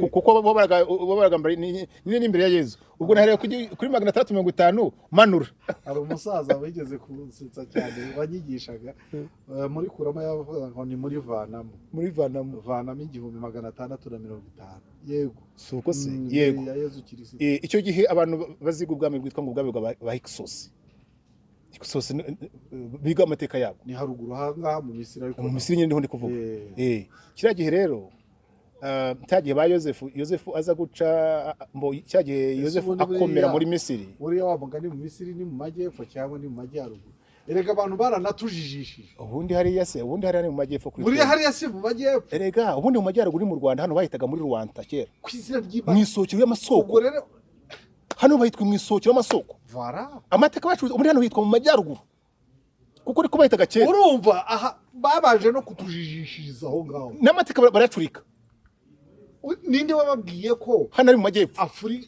kuko babaraga mbere ni imbere ya Yesu, ubwo nahereye kuri 650 manura. Hari umusaza wigeze kunsetsa cyane wanyigishaga muri kuramo yavuga ngo ni muri vanamo 1650. Yego suko se yego ya Yesu Kristo. Icyo gihe abantu baziga ubwami bwitwa ngo ubwami bwa Hyksos biga amateka yabo ni haruguru hangaha mu Misiri, ariko mu Misiri nyine niho ndi kuvuga. Kira gihe rero cyagiye ba Yosefu aza guca cyagiye Yosefu akomera muri Misiri. Buriya wavuga ni mu Misiri ni mu majyepfo cyangwa ni mu majyaruguru? Erega abantu baranatujijishije. Ubundi hariya ni mu majyepfo kuri. Buriya hariya si mu majyepfo. Erega ubundi mu majyaruguru mu Rwanda hano bahitaga muri Rwanda kera. Ku izina ry'Imana. Mu isokero y'amasoko. Hano bahitwa mu isokero y'amasoko. Amateka bacu ubundi hano hitwa mu majyaruguru, kuko ariko bahitaga kera. Urumva aha babaje no kutujijishiriza aho ngaho. N'amateka baracurika. Ninde wababwiye ko hano ari mu majyepfo?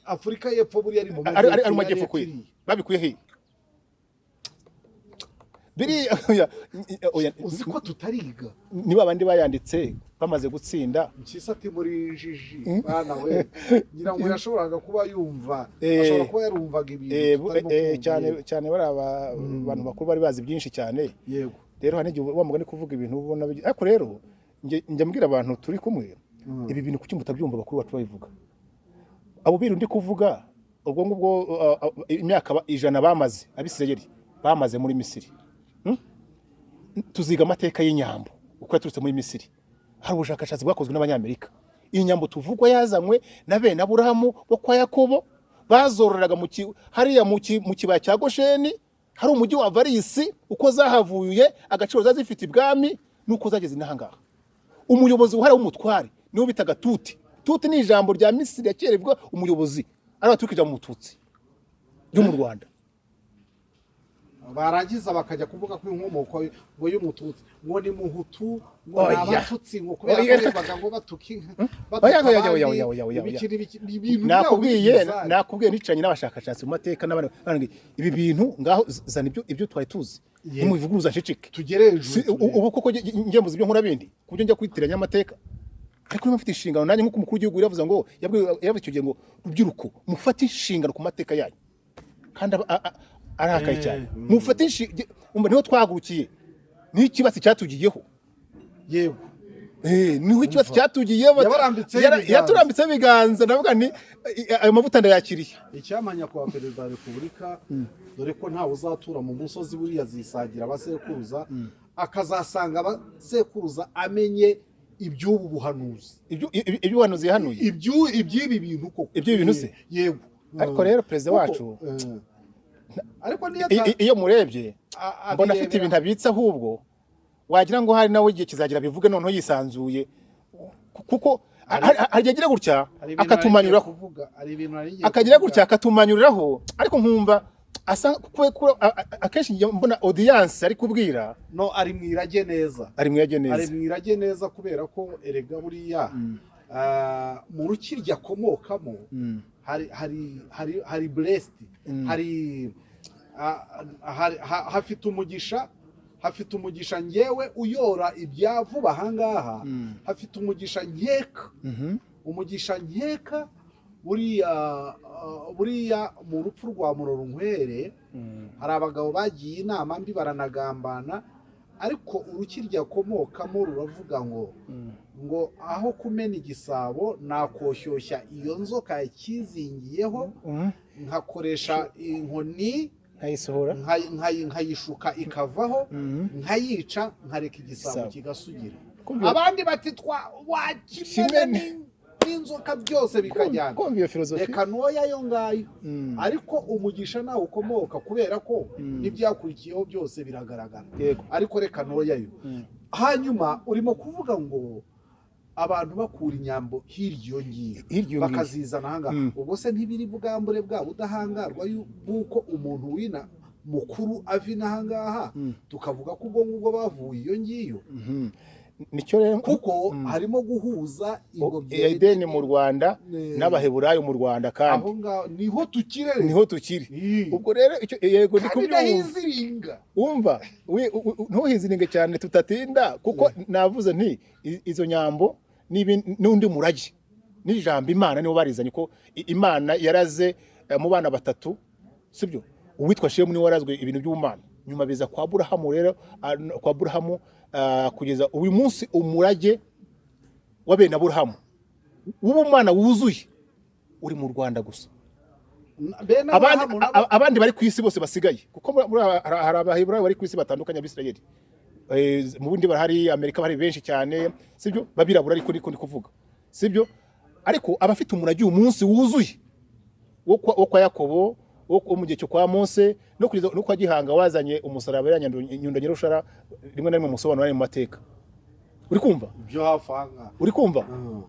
Afurika y'Epfo buriya ari mu majyepfo. Ari mu majyepfo kwe. Babikuye he? Biri uzi ko tutariga. Niba abandi bayanditse bamaze gutsinda. Mpyisati muri jiji bana we. Ngira ngo yashoboraga kuba yumva, ashobora kuba yarumvaga ibintu cyane bari abantu bakuru bari bazi byinshi cyane. Yego. Rero hane wa mugani kuvuga ibintu ubona ariko rero njya mbwira abantu turi kumwe ibi bintu kuki mutabyumva bakuru bacu babivuga. abo biru ndi kuvuga ubwo ngubwo imyaka 100 bamaze abisirayeli bamaze muri Misiri. Tuziga amateka y'inyambo uko yaturutse muri Misiri. Hari ubushakashatsi bwakozwe n'abanyamerika. Iyi nyambo tuvugwa yazanywe na bene Aburahamu bo kwa Yakobo, bazororeraga hariya mu kibaya cya Gosheni, hari umujyi wa Varisi uko zahavuye agaciro zazifite ibwami nuko zageze inahangaha. Umuyobozi uhari w'umutware niwo bitaga Tuti. Tuti ni ijambo rya Misiri yakerevwa umuyobozi ari baturikije mu Mututsi byo mu Rwanda. Barangiza bakajya kuvuga ko inkomoko ngo y'Umututsi ngo ni Muhutu ngo abatutsi ngo kubera ngo batukinka. Nakubwiye nicanye n'abashakashatsi mu mateka n'abandi ibi bintu ngaho zana ibyo twari tuzi nimubivuguruza nceceke tugereje ubu koko ngembuza ibyo nkora bindi kubyo njya kwitiranya amateka. Ariko niba mfite inshingano nanjye nk'uko umukuru w'igihugu yavuze ngo yavuze icyo gihe ngo rubyiruko mufate inshingano ku mateka yanyu kandi arakaye cyane mufate inshingano niho twahagurukiye n'ikibazo cyatugiyeho yego niho ikibazo cyatugiyeho yaturambitse ibiganza ndavuga nti ayo mavuta ndayakiriye. Icyamanya kwa perezida wa repubulika dore ko ntawe uzatura mu musozi buriya zisagira abasekuruza akazasanga abasekuruza amenye iby'ubu buhanuzi iby'ubuhanuzi yahanuye iby'ibi bintu koko ibyo bintu se yego. Ariko rero perezida wacu ariko iyo murebye mbona afite ibintu abitse ahubwo wagira ngo hari nawe igihe kizagira bivuge noneho yisanzuye kuko agira gutya akatumanyuraho akagira gutya akatumanyuriraho ariko nkumva asa akenshi mbona audience ari kubwira no ari mwirage neza ari mwirage neza kubera ko erega buriya mu rukirya komokamo hari blessed hafite umugisha ngewe uyora ibyavuba ahangaha hafite umugisha nkeka buriya mu rupfu rwa Murorunkwere hari abagabo bagiye inama mbi baranagambana ariko urukirya komokamo ruravuga ngo aho kumena igisabo nakoshyushya iyo nzoka yakizingiyeho nkakoresha inkoni nkayishuka ikavaho nkayica nkareka igisabo kigasugira abandi bati wakimena n'inzoka byose bikajyana reka ntoya yo ngayo ariko umugisha nawe ukomoka kubera ko n'ibyakurikiyeho byose biragaragara ariko reka ntoya yo hanyuma urimo kuvuga ngo abantu bakura inyambo hirya ngiyo bakazizana ahangaha ubwo se ntibiri bwambure bwabo udahangarwa yuko umuntu wina mukuru ava inahangaha tukavuga ko ubwo ngubwo bavuye iyo ngiyo nicyo rero kuko harimo guhuza ingobyi ya Edeni mu Rwanda n'Abaheburayo mu Rwanda kandi aho ngaho niho tukiri ubwo rero yego ndikubyumva umva ntuhiziringe cyane tutatinda kuko navuze nti izo nyambo n'undi murage n'ijambo Imana niho barizanye ko Imana yaraze mu bana batatu sibyo uwitwa Shemu ni warazwe ibintu by'Imana nyuma biza kwa Aburahamu rero kwa Aburahamu kugeza uyu munsi umurage wa bene Aburahamu w'ubumana wuzuye uri mu Rwanda gusa abandi bari ku isi bose basigaye kuko hari Abaheburayo bari ku isi batandukanye Abisirayeli mu bundi bahari Amerika bari benshi cyane sibyo babirabura ariko ndi kuvuga sibyo ariko abafite umurage uyu munsi wuzuye wo kwa Yakobo wo mu gihe cyo kwa Mose no kwa Gihanga wazanye umusaraba nyundo nyerushara rimwe na rimwe musobanura mu mateka uri kumva byo hafanga uri kumva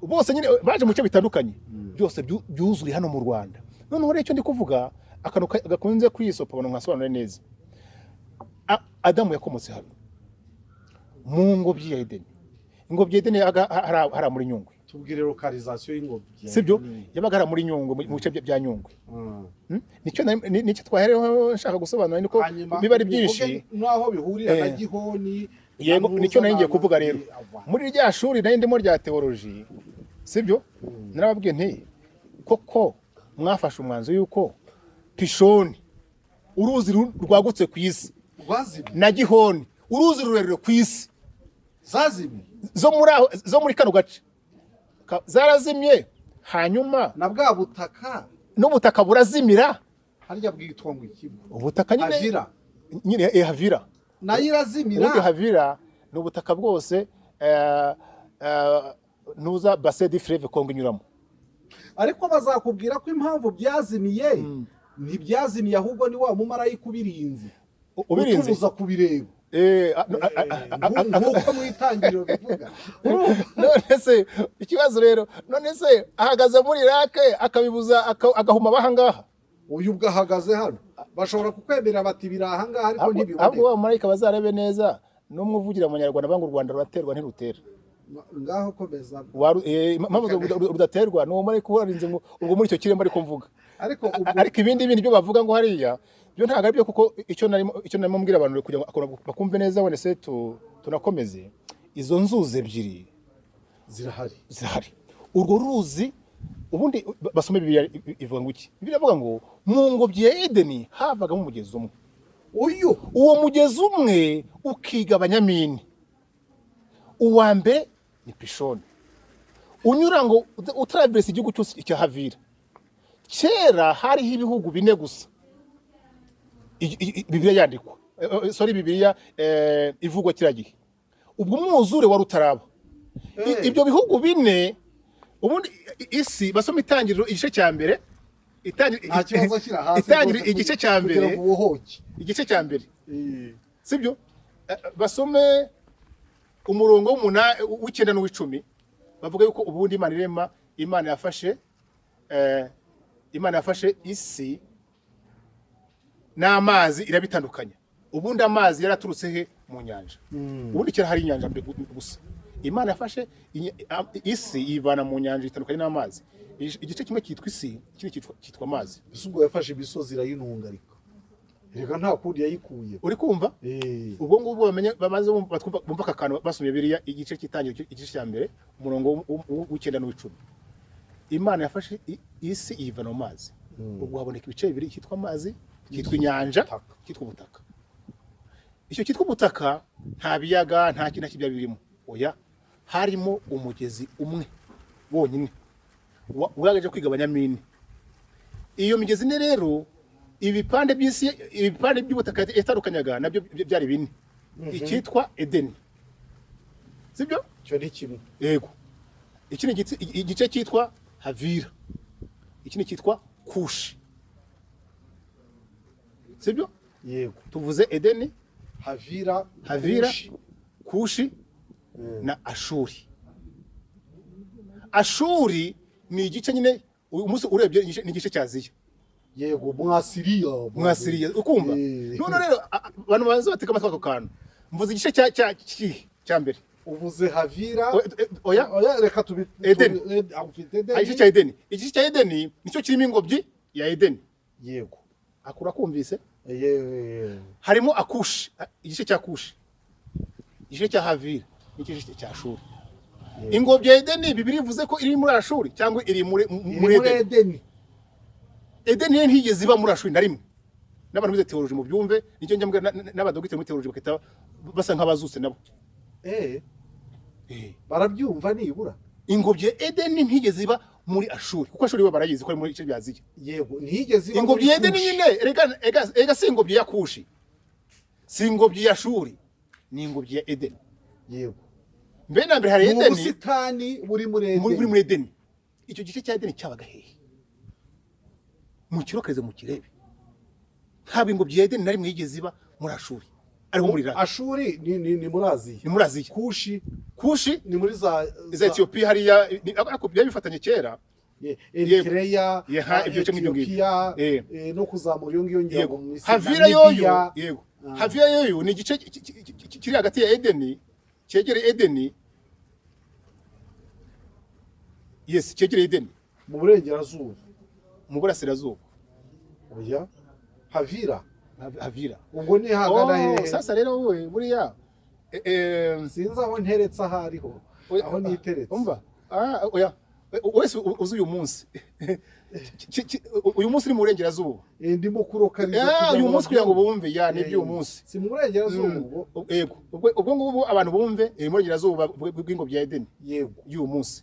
bose nyine baje mu cyo bitandukanye byose byuzuye hano mu Rwanda noneho rero icyo ndi kuvuga akano gakunze kwisopa abantu nkasobanura neza Adamu yakomotse hano mu ngobyi ya Edeni ingobyi ya Edeni hari muri Nyungwe tubwire localisation y'ingobyi sibyo yabaga muri Nyungwe mu bice bya Nyungwe nicyo twahereho nshaka gusobanura niko biba ari byinshi naho bihurira na Gihoni yego nicyo nari ngiye kuvuga rero muri rya shuri nari ndimo rya theology sibyo narababwiye nti koko mwafashe umwanzo yuko Pishoni uruzi rwagutse ku isi na Gihoni uruzi rurerure ku isi zazimye zo muri kano gace zarazimye hanyuma na bwa butaka n'ubutaka burazimira. harya bwitwa ngo iki Ubutaka nyine Havira nyine Havira nayo irazimira ubundi Havira ni ubutaka bwose nuza bassin du fleuve Congo inyuramo. ariko bazakubwira ko impamvu byazimiye ntibyazimiye ahubwo ni wa mumarayika ubirinze utubuza kubireba nk'uko mu itangiriro bivuga. None se ikibazo rero, none se ahagaze muri Irake akabibuza agahuma bahangaha, uyu bwahagaze hano bashobora kukwemerera bati biri ahangaha ariko ntibibone. ahubwo abamarayika bazarebe neza n'umwe uvugira mu Nyarwanda banga u Rwanda ruraterwa ntirutera. ngaho komeza rudaterwa ni umumarayika uharinze ngo ubwo muri icyo kirembo ariko mvuga. Ariko ibindi byo bavuga ngo hariya byo ntabwo ari byo, kuko icyo narimo mbwira abantu kugira ngo bakumve neza wene se tunakomeze. Izo nzuzi ebyiri zirahari. Urwo ruzi ubundi basome Bibiliya ivuga ngo iki? Bibiliya ivuga ngo mu ngobyi ya Edeni havagamo umugezi umwe. Uwo mugezi umwe ukigabanya mini. Uwa mbere ni Pishoni unyura ngo utravers igihugu cyose cya Havira. Kera hariho ibihugu bine gusa Bibiliya yandikwa, Bibiliya ivugwa kiragihe ubwo umwuzure wari utaraba. Ibyo bihugu bine ubundi isi basoma Itangiriro igice cya mbere, Itangiriro igice cya mbere, igice cya mbere sibyo, basome umurongo w'Icyenda n'uw'Icumi. Bavuga yuko ubundi Imana irema, Imana yafashe isi n'amazi irabitandukanya. Ubundi amazi yaraturutse he? Mu nyanja. Ubundi kera hari inyanja gusa. Imana yafashe isi yivana mu nyanja itandukanye n'amazi. Igice kimwe cyitwa isi, ikindi cyitwa amazi. Ubwo yafashe imisozi irayinungarika. Reka nta kundi yayikuye. Uri kumva? Ubwo ngubwo bamenye bamaze bumva kakano basomye Bibiliya igice cy'Itangiriro igice cya mbere umurongo w'Icyenda n'uw'Icumi. Imana yafashe isi yivana mu mazi. Ubwo haboneka ibice bibiri, cyitwa amazi, cyitwa inyanja, cyitwa ubutaka. Icyo cyitwa ubutaka nta biyaga, nta kintu kibya birimo. Oya, harimo umugezi umwe wonyine urageje kwigabanya mini. Iyo migezi ne rero ibipande by'isi, ibipande by'ubutaka yatandukanyaga nabyo byari bine. Icyitwa Edeni, sibyo? Cyo ni kimwe. Yego. Iki ni igice cyitwa Havira, iki ni cyitwa Kushi, sibyo? Yego. Tuvuze Edeni, Havira, Kushi na Ashuri. Ashuri ni igice nyine umunsi urebye ni igice cya Aziya. Yego, Mwasiriya ukumva. None rero abantu banze bateka amatwi ako kantu. Mvuze igice cya mbere. Uvuze Havira, oya reka Edeni. Igice cya Edeni. Igice cya Edeni nicyo kirimo ingobyi ya Edeni. Yego. Akura kumvise? Harimo Akushi, igice cya Kushi. Igice cya Havira, igice cya Ashuri. Ingobyi ya Edeni Bibiliya ivuze ko iri muri Ashuri cyangwa iri muri Edeni. Edeni ntiyigeze iba muri Ashuri na rimwe. N'abantu bize theology mu byumve, nicyo njya mbwira n'abadogiteri muri theology bakita basa nk'abazutse nabo. Barabyumva nibura. Ingobyi ya Edeni ntiyigeze iba muri Ashuri, kuko Ashuri bo barayizi ko ari muri ice bya Aziya. Yego, ntiyigeze iba. Ingobyi ya Edeni nyine ega si ingobyi ya Kushi, si ingobyi ya Ashuri, ni ingobyi ya Edeni. Yego. Mbere na mbere hari Edeni, ubusitani buri muri Edeni. Icyo gice cya Edeni cyabaga hehe? Mu kirokeze mu kirebe. Ntabwo ingobyi ya Edeni nari mwigeze iba muri Ashuri, ariho muri Iraki. Ashuri ni muri Aziya. Ni muri Aziya. Kushi ni muri za Ethiopia hariya, ako byabifatanye kera. Eritrea, Ethiopia, no kuzamura iyo ngiyo mu Misiri. Havira yoyo, yego. Havira yoyo ni igice kiri hagati ya Edeni, cyegereye Edeni. Yes, cyegereye Edeni. Mu burengerazuba. Mu burasirazuba. Oya. Havira. Ubwo ni hagana he? Sasa rero wowe buriya sinzi aho nteretse ahariho. Aho niteretse. Umva. Oya. Wese uzi uyu munsi. Uyu munsi ni mu burengerazuba. Ndimo kurokariza. Uyu munsi kugira ngo bumve ni by'uyu munsi. Si mu burengerazuba. Yego. Ubwo ngubu abantu bumve mu burengerazuba bw'ingobyi ya Edeni. Yego. Y'uyu munsi.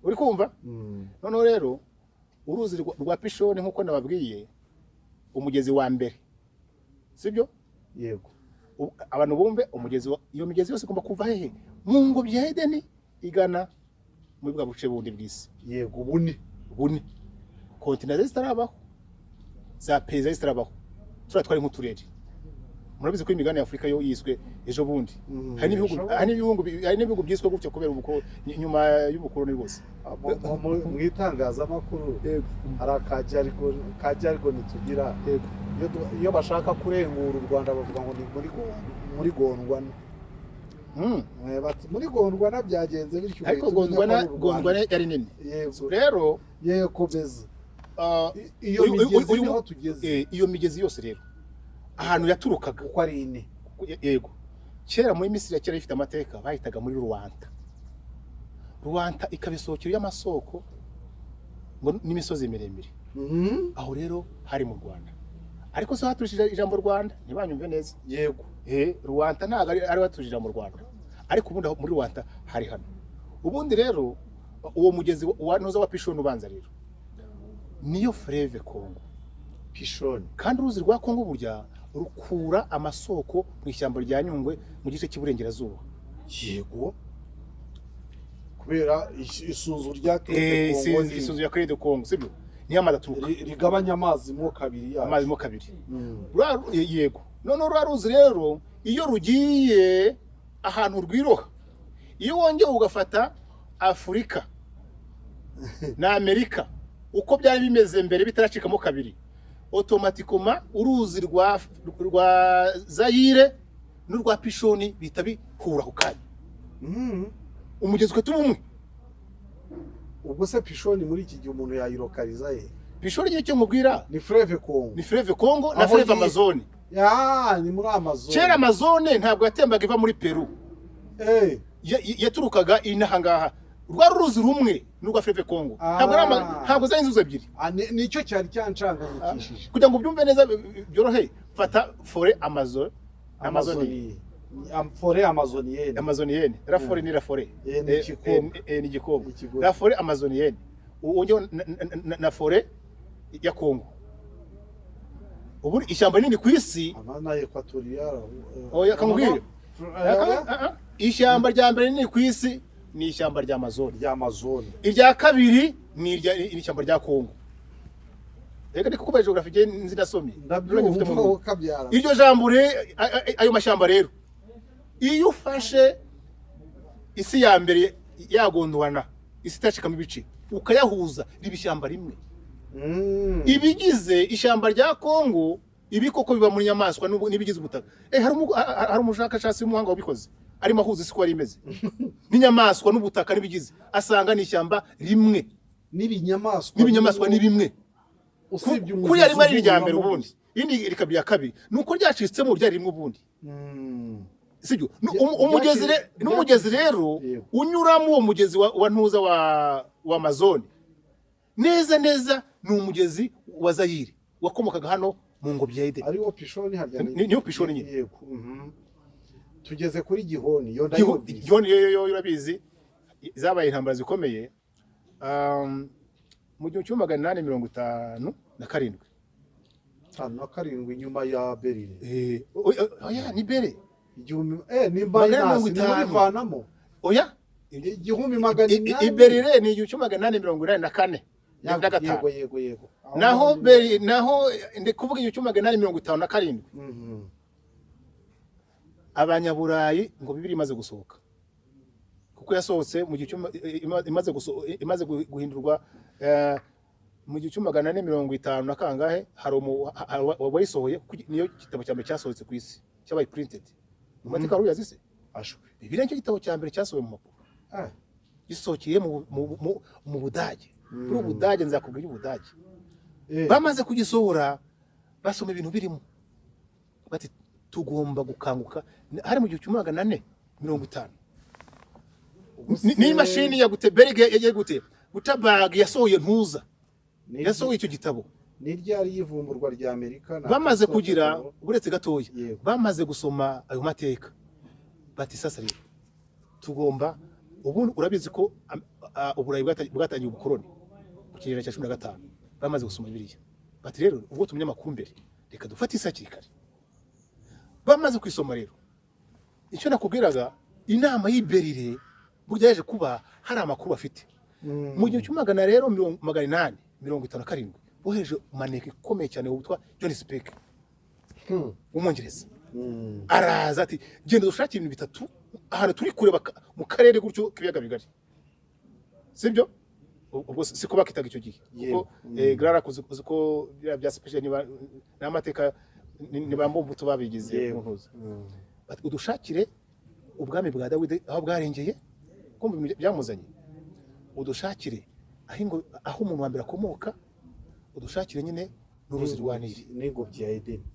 uri kumva Mm. noneho rero uruzi rwa Pishoni nkuko nababwiye umugezi wa mbere sibyo Yego. abantu bumve iyo migezi yose igomba kuva hehe mu ngobyi ya Edeni igana muri bwa buce bundi bw'isi. Yego bune kontinent zitarabaho za peza zitarabaho twari nk'uturere. Murabizi ko imigabane ya Afurika yo yiswe ejo bundi. Hari n'ibihugu byiswe gutyo kubera ubuko nyuma y'ubukoloni rwose. Mu itangazamakuru hari akajargo nitugira iyo bashaka kurengura u Rwanda bavuga ngo ni muri Gondwana. Bati muri Gondwana byagenze bityo. Ariko Gondwana yari nini. Rero komeza. Iyo migezi niho tugeze. Iyo migezi yose rero ahantu yaturukaga uko ari ine. Yego. Kera muri Misiri ya kera ifite amateka bahitaga muri Rwanda ikabisohokera y'amasoko ngo n'imisozi miremire. Aho rero hari mu Rwanda. Ariko so hatushije ijambo Rwanda ntibanyumve neza. Yego. Rwanda ntago ari watujije mu Rwanda. Ariko ubundi muri Rwanda hari hano. Ubundi rero uwo mugezi wa Pishoni ubanza rero niyo Fleuve Congo. Pishoni. Kandi uruzi rwa Congo burya rukura amasoko mu ishyamba rya Nyungwe mu gice cy'Iburengerazuba. Yego. Kubera isuzu rya Congo. Isuzu ya Congo sibyo? Niyo amaturuka. Rigabanya amazi mo kabiri yaje. Amazi mo kabiri. Yego. None ruzi rero iyo rugiye ahantu rwiroha. Iyo wongeye ugafata Afurika na Amerika uko byari bimeze mbere bitaracikamo kabiri. Automatikoma uruzi rwa Zaire n'urwa Pishoni bita bihura ku kanya. Umugezi ko tubumwe. Ubwo se Pishoni muri iki gihe umuntu yayirokaliza ye. Pishoni cyo mubwira ni Fleuve Congo. Ni Fleuve Congo na Fleuve Amazon. Ni muri Amazon. Kera Amazon ntabwo yatembaga iva muri Peru. Yaturukaga inaha ngaha. Rwa ruzi rumwe n'urwa Fleuve Congo. Ntabwo za inzuzi ebyiri. Nicyo cyari cyancanganyikishije. Kugira ngo byumve neza byorohe fata forêt Amazonienne. Forêt Amazonienne. Amazonienne. La forêt ni la forêt. Ni Gikobwa. La forêt Amazonienne. Uonje na forêt ya Congo. Ubu ishyamba nini ku isi. Amana Equatorial. Oya kamubwire. Ishyamba rya mbere nini ku isi ni ishyamba rya Amazon. Irya kabiri ni ishyamba rya Congo. Reka ndikukubaje geography nzi nasomye. Iryo jambo ayo mashyamba rero. Iyo ufashe isi ya mbere yagondwana, isi itacikamo ibice, ukayahuza ribishyamba rimwe. Ibigize ishyamba rya Congo, ibikoko biba muri nyamaswa n'ibigize ubutaka. Hari umushakashatsi w'umuhanga wabikoze. Arimo ahuza isi ko ari imeze. N'inyamaswa n'ubutaka n'ibigize asanga ni ishyamba rimwe. N'ibinyamaswa ni bimwe. Kuri ari mari rya mbere ubundi. Indi rikabya kabiri. Nuko ryacitsemo ryari rimwe ubundi. Sibyo umugezi rero unyuramo uwo mugezi wa ntuza wa Amazon. Neza ni umugezi wa Zaire wakomokaga hano mu ngobyi ya Edeni. Ariwo Pishoni harya niyo Pishoni nyine. Yego. Tugeze kuri Gihoni Gihoni yo urabizi zabaye intambara zikomeye mu 1857 nyuma ya Berlin. Oya ni Bere ni Bayinasi ni muri vanamo. Oya igihumbi magana inani. Iberire ni 1884 Yego. Naho ndi kuvuga 1857. Abanyaburayi ngo Bibiri imaze gusohoka. Kuko yasohotse mu gihe imaze guhindurwa mu 1850 na kangahe hari wayisohoye niyo gitabo cyambere cyasohotse ku isi cyabaye printed. Umatika ruya zise ashwe. Bibiri nicyo gitabo cyambere cyasohoye mu mapuro. Gisohokeye mu Budage. Muri Budage nzakubwira Budage. Bamaze kugisohora basoma ibintu birimo. Bati tugomba gukanguka hari mu 1850. Ni mashini ya guteberege yagiye gutabag yasohoye ntuza. Yasohoye icyo gitabo. Ni ryari yivumburwa rya Amerika bamaze kugira uretse gatoya. Bamaze gusoma ayo mateka. Bati sasa rero tugomba ubu urabizi ko uburayi bwatangiye ubukoroni mu kinyejana cya 15 bamaze gusoma Bibiliya bati rero ubwo tumenya amakuru mbere reka dufate isakiri kare bamaze kwisoma rero icyo nakubwiraga inama y'Iberire burya yaje kuba hari amakuru bafite mu gihe cy'umagana rero 857 bohereje maneko ikomeye cyane witwa John Speke w'Umwongereza araza ati genda dushakire ibintu bitatu ahantu turi kureba mu karere gutyo kibiyaga bigari sibyo ubwo siko bakitaga icyo gihe kuko Grara kuko bya special niba n'amateka nibambo mbuto babigize mu ntuza ati udushakire ubwami bwa Dawidi aho bwarengeye kumva byamuzanye udushakire aho umuntu wa mbere akomoka udushakire nyine n'uruzi rwa Nili n'ingobyi ya Edeni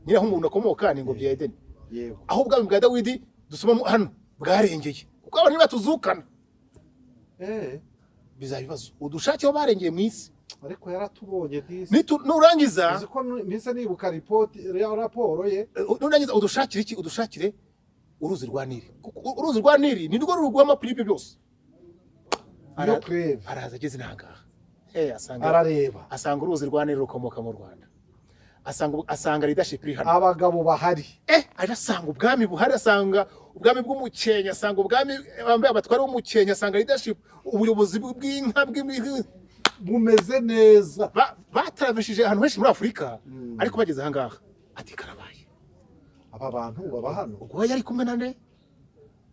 nyine aho umuntu akomoka n'ingobyi ya Edeni yego aho ubwami bwa Dawidi dusoma hano bwarengeye kuko abantu nibatuzukana bizabibazo udushakire aho barengeye mu isi ariko yaratubonye disi nurangiza uziko mise nibuka raporo ye nurangiza udushakire iki udushakire uruzi rwa Nili uruzi rwa Nili ni rwo rugwama pilipe byose araza ageze nangaha asanga uruzi rwa Nili rukomoka mu Rwanda asanga leadership iri hano abagabo bahari arasanga ubwami buhari asanga ubwami bw'umukenya asanga ubwami bambaye abatware b'umukenya asanga leadership ubuyobozi bw'inka bumeze neza bataravishije ahantu henshi muri Afurika ariko bageze ahangaha ati karabaye aba bantu baba hano ubwo yari kumwe nande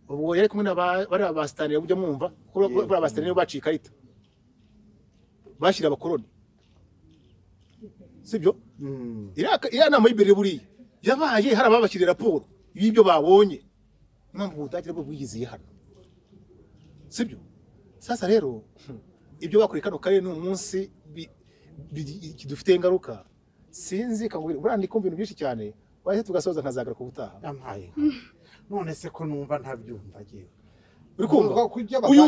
ubwo yari kumwe bari abastanire bujya mwumva bari abastanire baciye ikarita bashira abakoroni sibyo iriya nama y'Iberire buriya yabaye hari ababashyiriye raporo y'ibyo babonye impamvu ubudage bwo bwiyiziye hano sibyo sasa rero ibyo bakoreye kano karere n'umunsi kidufite ingaruka sinzi kangubira burandi kumva ibintu byinshi cyane waje tugasoza nkazagara ku butaha amaye none se ko numva ntabyumva giye uri kumva uyu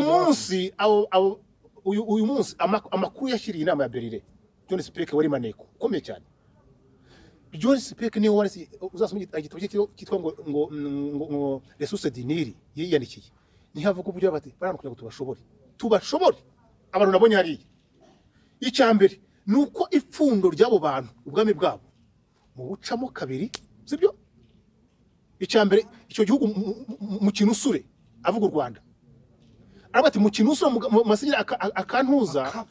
munsi amakuru yashyiriye inama ya Berire John Speke wari maneko komeye cyane John Speke niwe wari uzasoma igitabo cyitwa ngo Ressources du Nil yiyandikiye nihavuga uburyo bati baramukira ngo tubashobore abantu nabonye hariya icyambere nuko ipfundo ry'abo bantu ubwami bwabo mu bucamo kabiri sibyo icyambere icyo gihugu mu kinusure avuga u Rwanda arabati mu kinusure mu masigira akantuza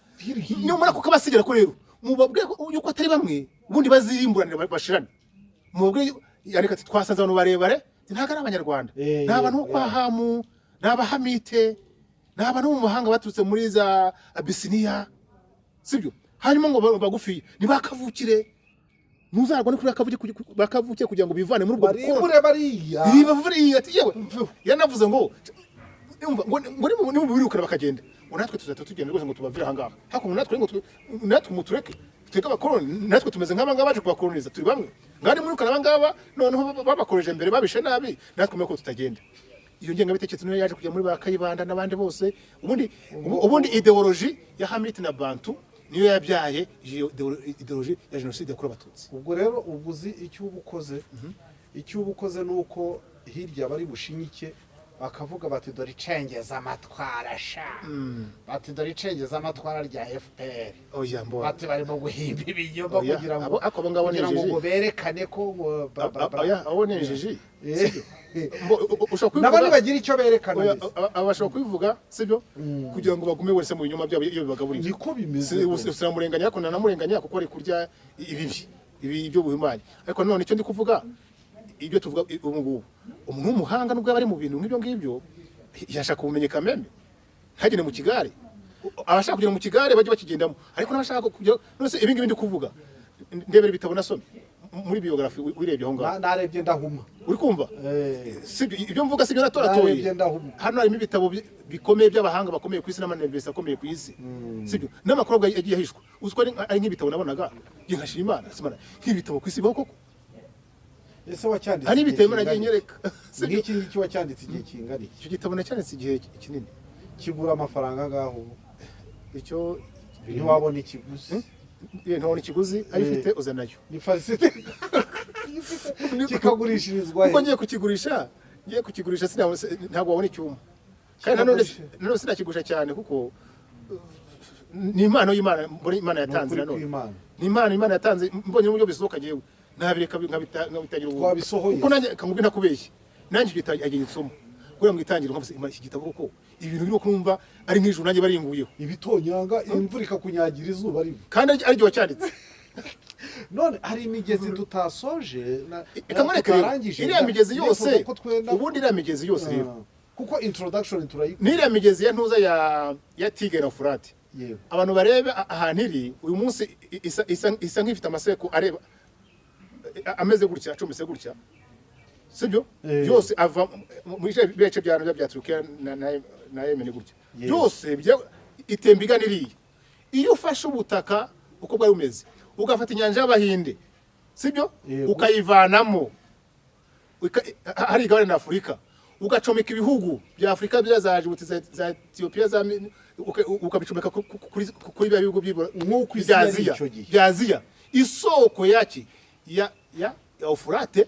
niyo muri ako kabasigera ko rero mubabwe yuko atari bamwe ubundi bazirimburanira bashirana mubabwe yareka ati twasanze abantu barebare ntago ari abanyarwanda n'abantu kwa Hamu n'abahamite n'abantu mu mahanga baturutse muri za Abyssinia sibyo hanyuma ngo bagufi nibakavukire muzarwa no bakavukire kugira ngo bivane muri ubwo bari bariya bavuriye ati yewe yanavuze ngo ngo ni mu birukana bakagenda ngo natwe tuzata tugenda rwose ngo tubavire ahangaha hakuno natwe mutureke twega abakoroni natwe tumeze nk'abangaba baje kubakoloniza turi bamwe ngari muri ukana abangaba noneho babakoreje mbere babishe nabi natwe meko tutagenda iyo ngengabitekerezo niyo yaje kujya muri bakayibanda n'abandi bose ubundi ideology ya Hamit na Bantu niyo yabyaye ideology ya genocide yakorewe abatutsi ubwo rero ubuzi icyo ubukoze nuko hirya bari bushinyike bakavuga bati dore icengeza amatwara bati dore icengeza amatwara rya FPR bati barimo guhimba ibinyoma kugira ngo berekane ko abonejeje nabandi bagira icyo berekana abashobora kubivuga sibyo kugira ngo bagume wese mu binyoma byabo iyo bibagaburira niko bimeze usira murenganya yako namurenganya kuko ari kurya ibi byo buhimanye ariko none icyo ndi kuvuga ibyo tuvuga ubu umuntu w'umuhanga nubwo bari mu bintu nk'ibyo ngibyo yashaka kumenyeka meme hagene mu kigare abashaka kugera mu kigare baje bakigendamo ariko n'abashaka kujya none se ibingi bindi kuvuga ndebere bitabo nasome muri biography wirebye aho ngaho narebye ndahuma uri kumva sibyo ibyo mvuga sibyo natoratoye hano harimo ibitabo bikomeye by'abahanga bakomeye ku isi n'amanevesa akomeye ku isi sibyo n'amakuru yagiye ahishwa uziko ari nk'ibitabo nabonaga nkashira Imana simana nk'ibitabo ku isi baho koko ese wacyanditse ari bitemo nagiye nyereka n'iki wacyanditse igihe kingana iki icyo gitabo nacyanditse igihe kinini kigura amafaranga ngaho icyo ntiwabona ikiguzi ntabona ikiguzi arifite uzanayo ni facilite kikagurishirizwa uko ngiye kukigurisha ntabwo wabona icyuma kandi nanone sinakigusha cyane kuko ni impano y'Imana, mbona Imana yatanze nanone ni impano Imana yatanze, mbonye uburyo bisohoka jewe ntabireka nkabitangira ubu twabisohoye kuko nanjye kamubwi nakubeshye nanjye gitagiye isomo kugira ngo itangire nko iki gitabo kuko ibintu biri kumva ari nk'ijuru nanjye baringuyeho ibitonyanga imvura ikakunyagira izuba riva kandi ari ryo cyanditse. none hari imigezi tutasoje tutarangije iriya migezi yose ubundi iriya migezi yose rero kuko introduction turayikora n'iriya migezi ya ntuza ya Tigre na Furati abantu barebe ahantu iri uyu munsi isa nk'ifite amaseko areba ameze gutya acumise gutya sibyo byose ava mu bice bya Turkiya na Yemen gutya byose itemba iganiriye. Iyo ufashe ubutaka uko bwari bumeze ugafata inyanja y'Abahinde sibyo ukayivanamo hari igabane na Afurika ugacomeka ibihugu bya Afurika bya Djibouti za Ethiopia ukabicomeka kuri bya bihugu nk'uko bya Aziya isoko yaki ya Ufurate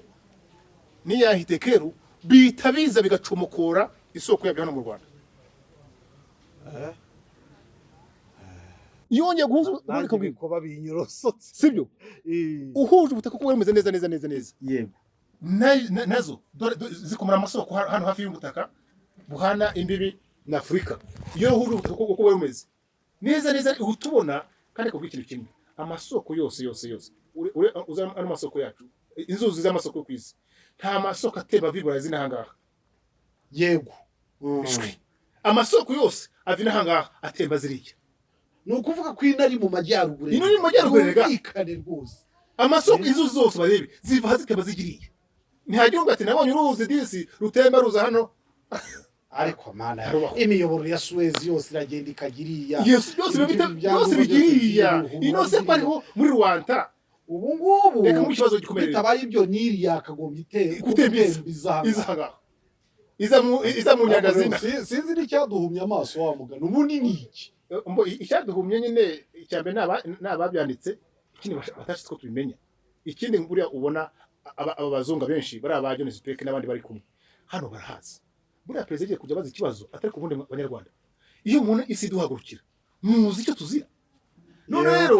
n'iya Hitekeru bitabiza bigacomokora isoko yabyo hano mu Rwanda. Yonye guhuza ko babinyorosotse sibyo uhuje ubutaka kuko bumeze neza yego nazo zikomara amasoko hano hafi y'ubutaka buhana imbibi na Afurika. Iyo uhuje ubutaka kuko bumeze neza utubona kandi kubwo ikintu kimwe amasoko yose uzana amasoko yacu inzuzi z'amasoko ku isi nta masoko ateba vibura zinahangaha yego amasoko yose avina hangaha atemba ziriya nukuvuga ko inari mu majyaruguru ino ni mu majyaruguru rega rwose amasoko inzuzi zose barebe ziva zikaba zigiriye ntihagira ngo ati nabonye uruzi disi rutemba ruza hano ariko mana imiyoboro ya Suez yose iragenda ikagiriya byose bigiriya ino se pariho muri Rwanda ubu ngubu reka mu kibazo gikomeye bitabaye ibyo niri yakagombye izanga iza mu nyagazina sinzi n'icyaduhumye amaso wa mugano ubu ni iki icyaduhumye nyine icyambe nababyanditse ikindi batashitse ko tubimenya ikindi buriya ubona aba bazunga benshi bari aba Jones Peke n'abandi bari kumwe hano barahaza buriya president kujya baza ikibazo atari ku bundi Abanyarwanda iyo umuntu isi duhagurukira muzi icyo tuzira none rero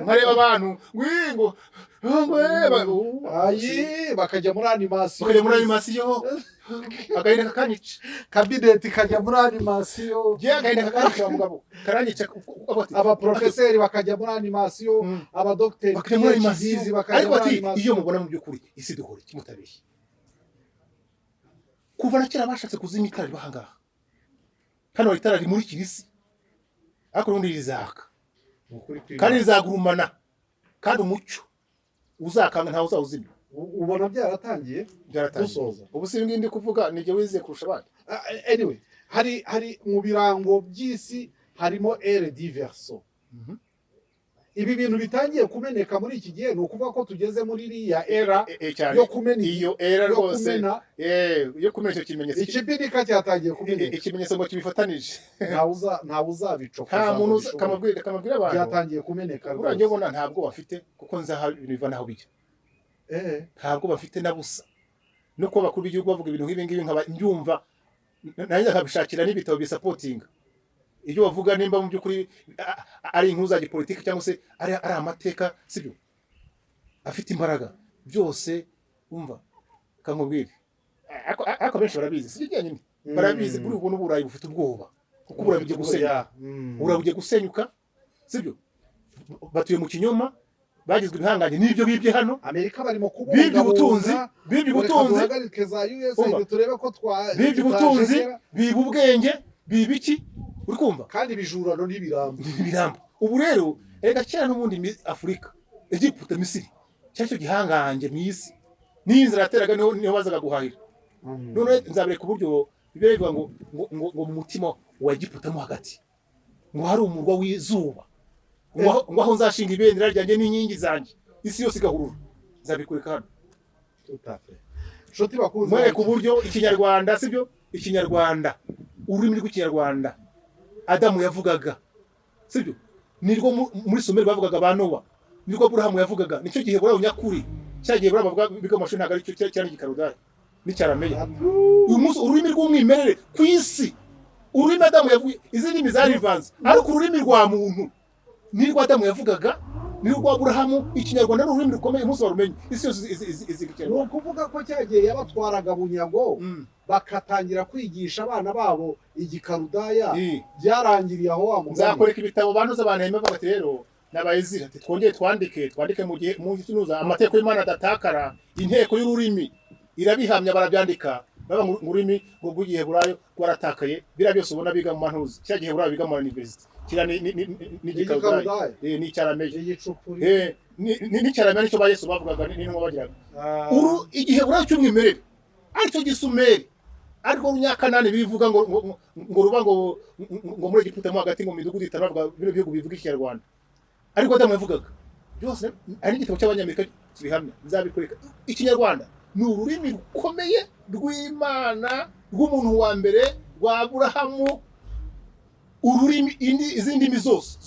nkareba abantu ngwingo bakajya muri animation agahinda kakanyica cabinet kajya muri animation agahinda kakanyica mugabo karanyica aba professeur bakajya muri animation aba docteur bakajya muri animation ariko ati iyo mubona mu byukuri isi duhora ikimutabeshye kuva na kera bashatse kuzimya itara ribahangaha hano itara rimuri kirisi ariko rundi rizaka kandi rizagurumana kandi umucyo uzakanga ntawe uzawuzimya ubona byaratangiye dusoza ubu singi ndi kuvuga nije wize kurusha abandi anyway hari mu birango by'isi harimo ere diverso ibi bintu bitangiye kumeneka muri iki gihe nukuvuga ko tugeze muri iriya era yo kumena iyo era rwose yo kumena icyo kimenyetso ikibirika cyatangiye kumeneka ikimenyetso ngo kibifatanije nta uzabicoka nta muntu kamabwira abantu byatangiye kumeneka urangiye ubona ntabwo bafite kuko nzaha ibintu biva naho bijya ntabwo bafite na busa no kuba bakuru b'igihugu bavuga ibintu nk'ibi ngibi nkaba mbyumva nanjye nkabishakira n'ibitabo bisapotinga iyo bavuga nimba mu byukuri ari inkuru za politiki cyangwa se ari amateka sibyo afite imbaraga byose umva kankubwire ako benshi barabizi si nyine barabizi kuri ubu n'uburayi bufite ubwoba kuko burabugiye gusenyuka burabugiye gusenyuka sibyo batuye mu kinyoma bagizwe ibihanganye n'ibyo bibye hano Amerika barimo bibye ubutunzi bibye ubutunzi biba ubwenge biba iki uri kumva kandi bijurano n'ibiramba ubu rero erega cyane n'ubundi Afurika Egypte Misiri cyacyo gihangange mu isi n'inzira yateraga niho bazaga guhahira none nzabere ku buryo biberwa ngo mu mutima wa Egypte mo hagati ngo hari umurwa w'izuba ngo aho nzashinga ibendera ryanjye n'inkingi zanjye isi yose igahurura nzabikureka hano shoti bakunze mwe ku buryo ikinyarwanda sibyo ikinyarwanda ururimi rw'ikinyarwanda Adamu yavugaga sibyo nirwo muri Someri bavugaga ba Nowa nirwo Aburahamu yavugaga nicyo gihe buraho nyakuri cyagiye burabavuga biga amashuri ntago ari cyo cyane gikarudaye n'icyarameya uyu munsi ururimi rw'umwimerere ku isi ururimi Adamu yavuye izi ndimi zarivanze ariko ururimi rwa muntu nirwo Adamu yavugaga nirwo rwa Aburahamu. Ikinyarwanda ni ururimi rukomeye umunsi warumenye isi yose izi ni Ikinyarwanda. ukuvuga ko cyagiye yabatwaraga bunyago bakatangira kwigisha abana babo igikarudaya byarangiriye aho wa mugani. Nzakoreka ibitabo bantuza abantu hema bavuga ati rero nabayizira ati twongeye twandike mu gihe mu tunuza amateko y'Imana adatakara. Inteko y'ururimi irabihamya barabyandika baba mu rurimi rwo gihe burayo rwaratakaye. Bira byose ubona biga mu mantuzi cya gihe burayo biga mu university kira ni gikarudaya ni cyarameje igicupuri ni cyarameje cyo ba Yesu bavugaga ni nko bagiraga uru igihe burayo cy'umwimerere aricyo gisumeri ariko runyakanani bivuga ngo ruba ngo muri Egiputa mo hagati mu midugudu itanu bavuga bino bihugu bivuga Ikinyarwanda ariko Adamu yavugaga byose. Ari igitabo cy'Abanyamerika kibihamya. Nzabikoreka. Ikinyarwanda ni ururimi rukomeye rw'Imana rw'umuntu wa mbere rwa Aburahamu. Ururimi izindi ndimi zose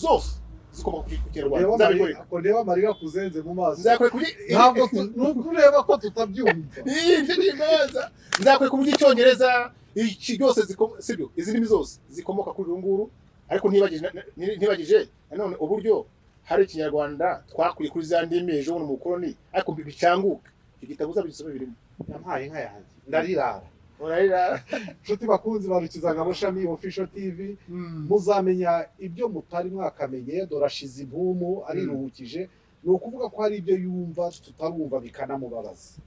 zikomoka ku Kinyarwanda. Nzabikoreka. Ndeba amarira kuzenze mu maso. Nzakoreka ntabwo nukureba ko tutabyumva. Ibyo ni neza. Nzakoreka uburyo Icyongereza iki byose sibyo izi ndimi zose zikomoka kuri runguru ariko ntibagije nanone uburyo hari Ikinyarwanda twakuye kuri za ndimi ejo buno mu koloni ariko bicanguka. Igitabo uzabisome birimo. Yampaye inka yanjye ndarirara. Urarira. Nshuti bakunzi ba Rukizangabo Shami Official TV, muzamenya ibyo mutari mwakamenye. Dorashize impumu ariruhukije. Ni ukuvuga ko hari ibyo yumva tutarumva bikanamubabaza.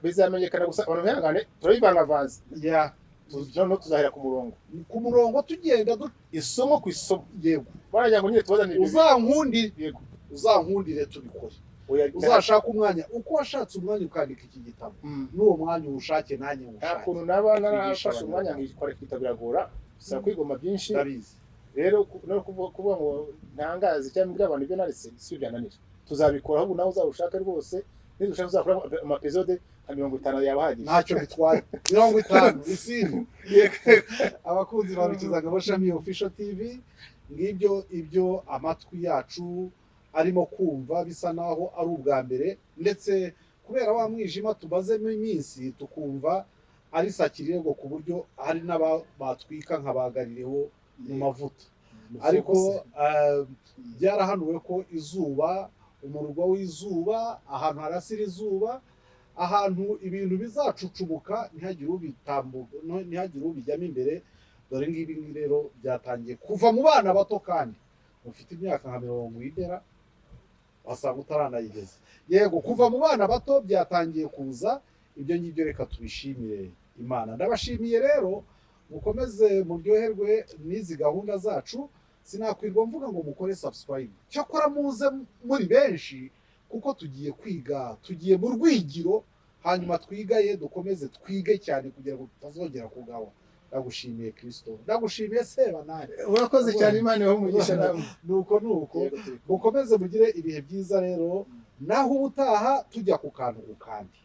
Bizamenyekana gusa abantu bihangane turabivangavanze. Ya no tuzahera ku murongo tugenda isomo ku isomo. Yego. Baragira ngo nyine tubazanire uzankundire. Yego. Uzankundire tubikore. Uzashaka umwanya uko washatse umwanya ukandika iki gitabo n'uwo mwanya uwushake nanjye uwushake. Akuntu naba narafashe umwanya ngikora igitabo biragora bisaba kwigoma byinshi. Rero no kuvuga ngo ntangaze cyangwa mbwira abantu ibyo naretse si byananira. Tuzabikora ahubwo nawe uzawushaka rwose. Niba ushaka uzakora ama episode 50 yabahagije. Ntacyo bitwaye. 50 isini. Abakunzi ba Rukizangabo Shami Official TV, ngibyo ibyo amatwi yacu arimo kumva bisa naho ari ubwa mbere, ndetse kubera wa mwijima tubazemo iminsi tukumva ari sakirego ku buryo hari n'abatwika nkabagarireho mu mavuta. Ariko byarahanuwe ko izuba, umurwa w'izuba, ahantu harasira izuba, ahantu ibintu bizacucumuka ntihagire ubitambuka, ntihagire ubijyamo imbere. Dore ngibi rero byatangiye kuva mu bana bato, kandi ufite imyaka nka 40 wasanga utaranayigeze. Yego, kuva mu bana bato byatangiye kuza. Ibyo ngibyo reka tubishimire Imana. Ndabashimiye rero, mukomeze muryoherwe n'izi gahunda zacu. Sinakwirwa mvuga ngo mukore subscribe, cyakora muze muri benshi kuko tugiye kwiga, tugiye mu rwigiro, hanyuma twigaye dukomeze twige cyane kugira ngo tutazongera kugawa. Ndagushimiye Kristo, ndagushimiye Seba nawe. Urakoze cyane, Imana ibahe umugisha namwe. Nuko mukomeze mugire ibihe byiza rero, naho ubutaha tujya ku kantu kandi.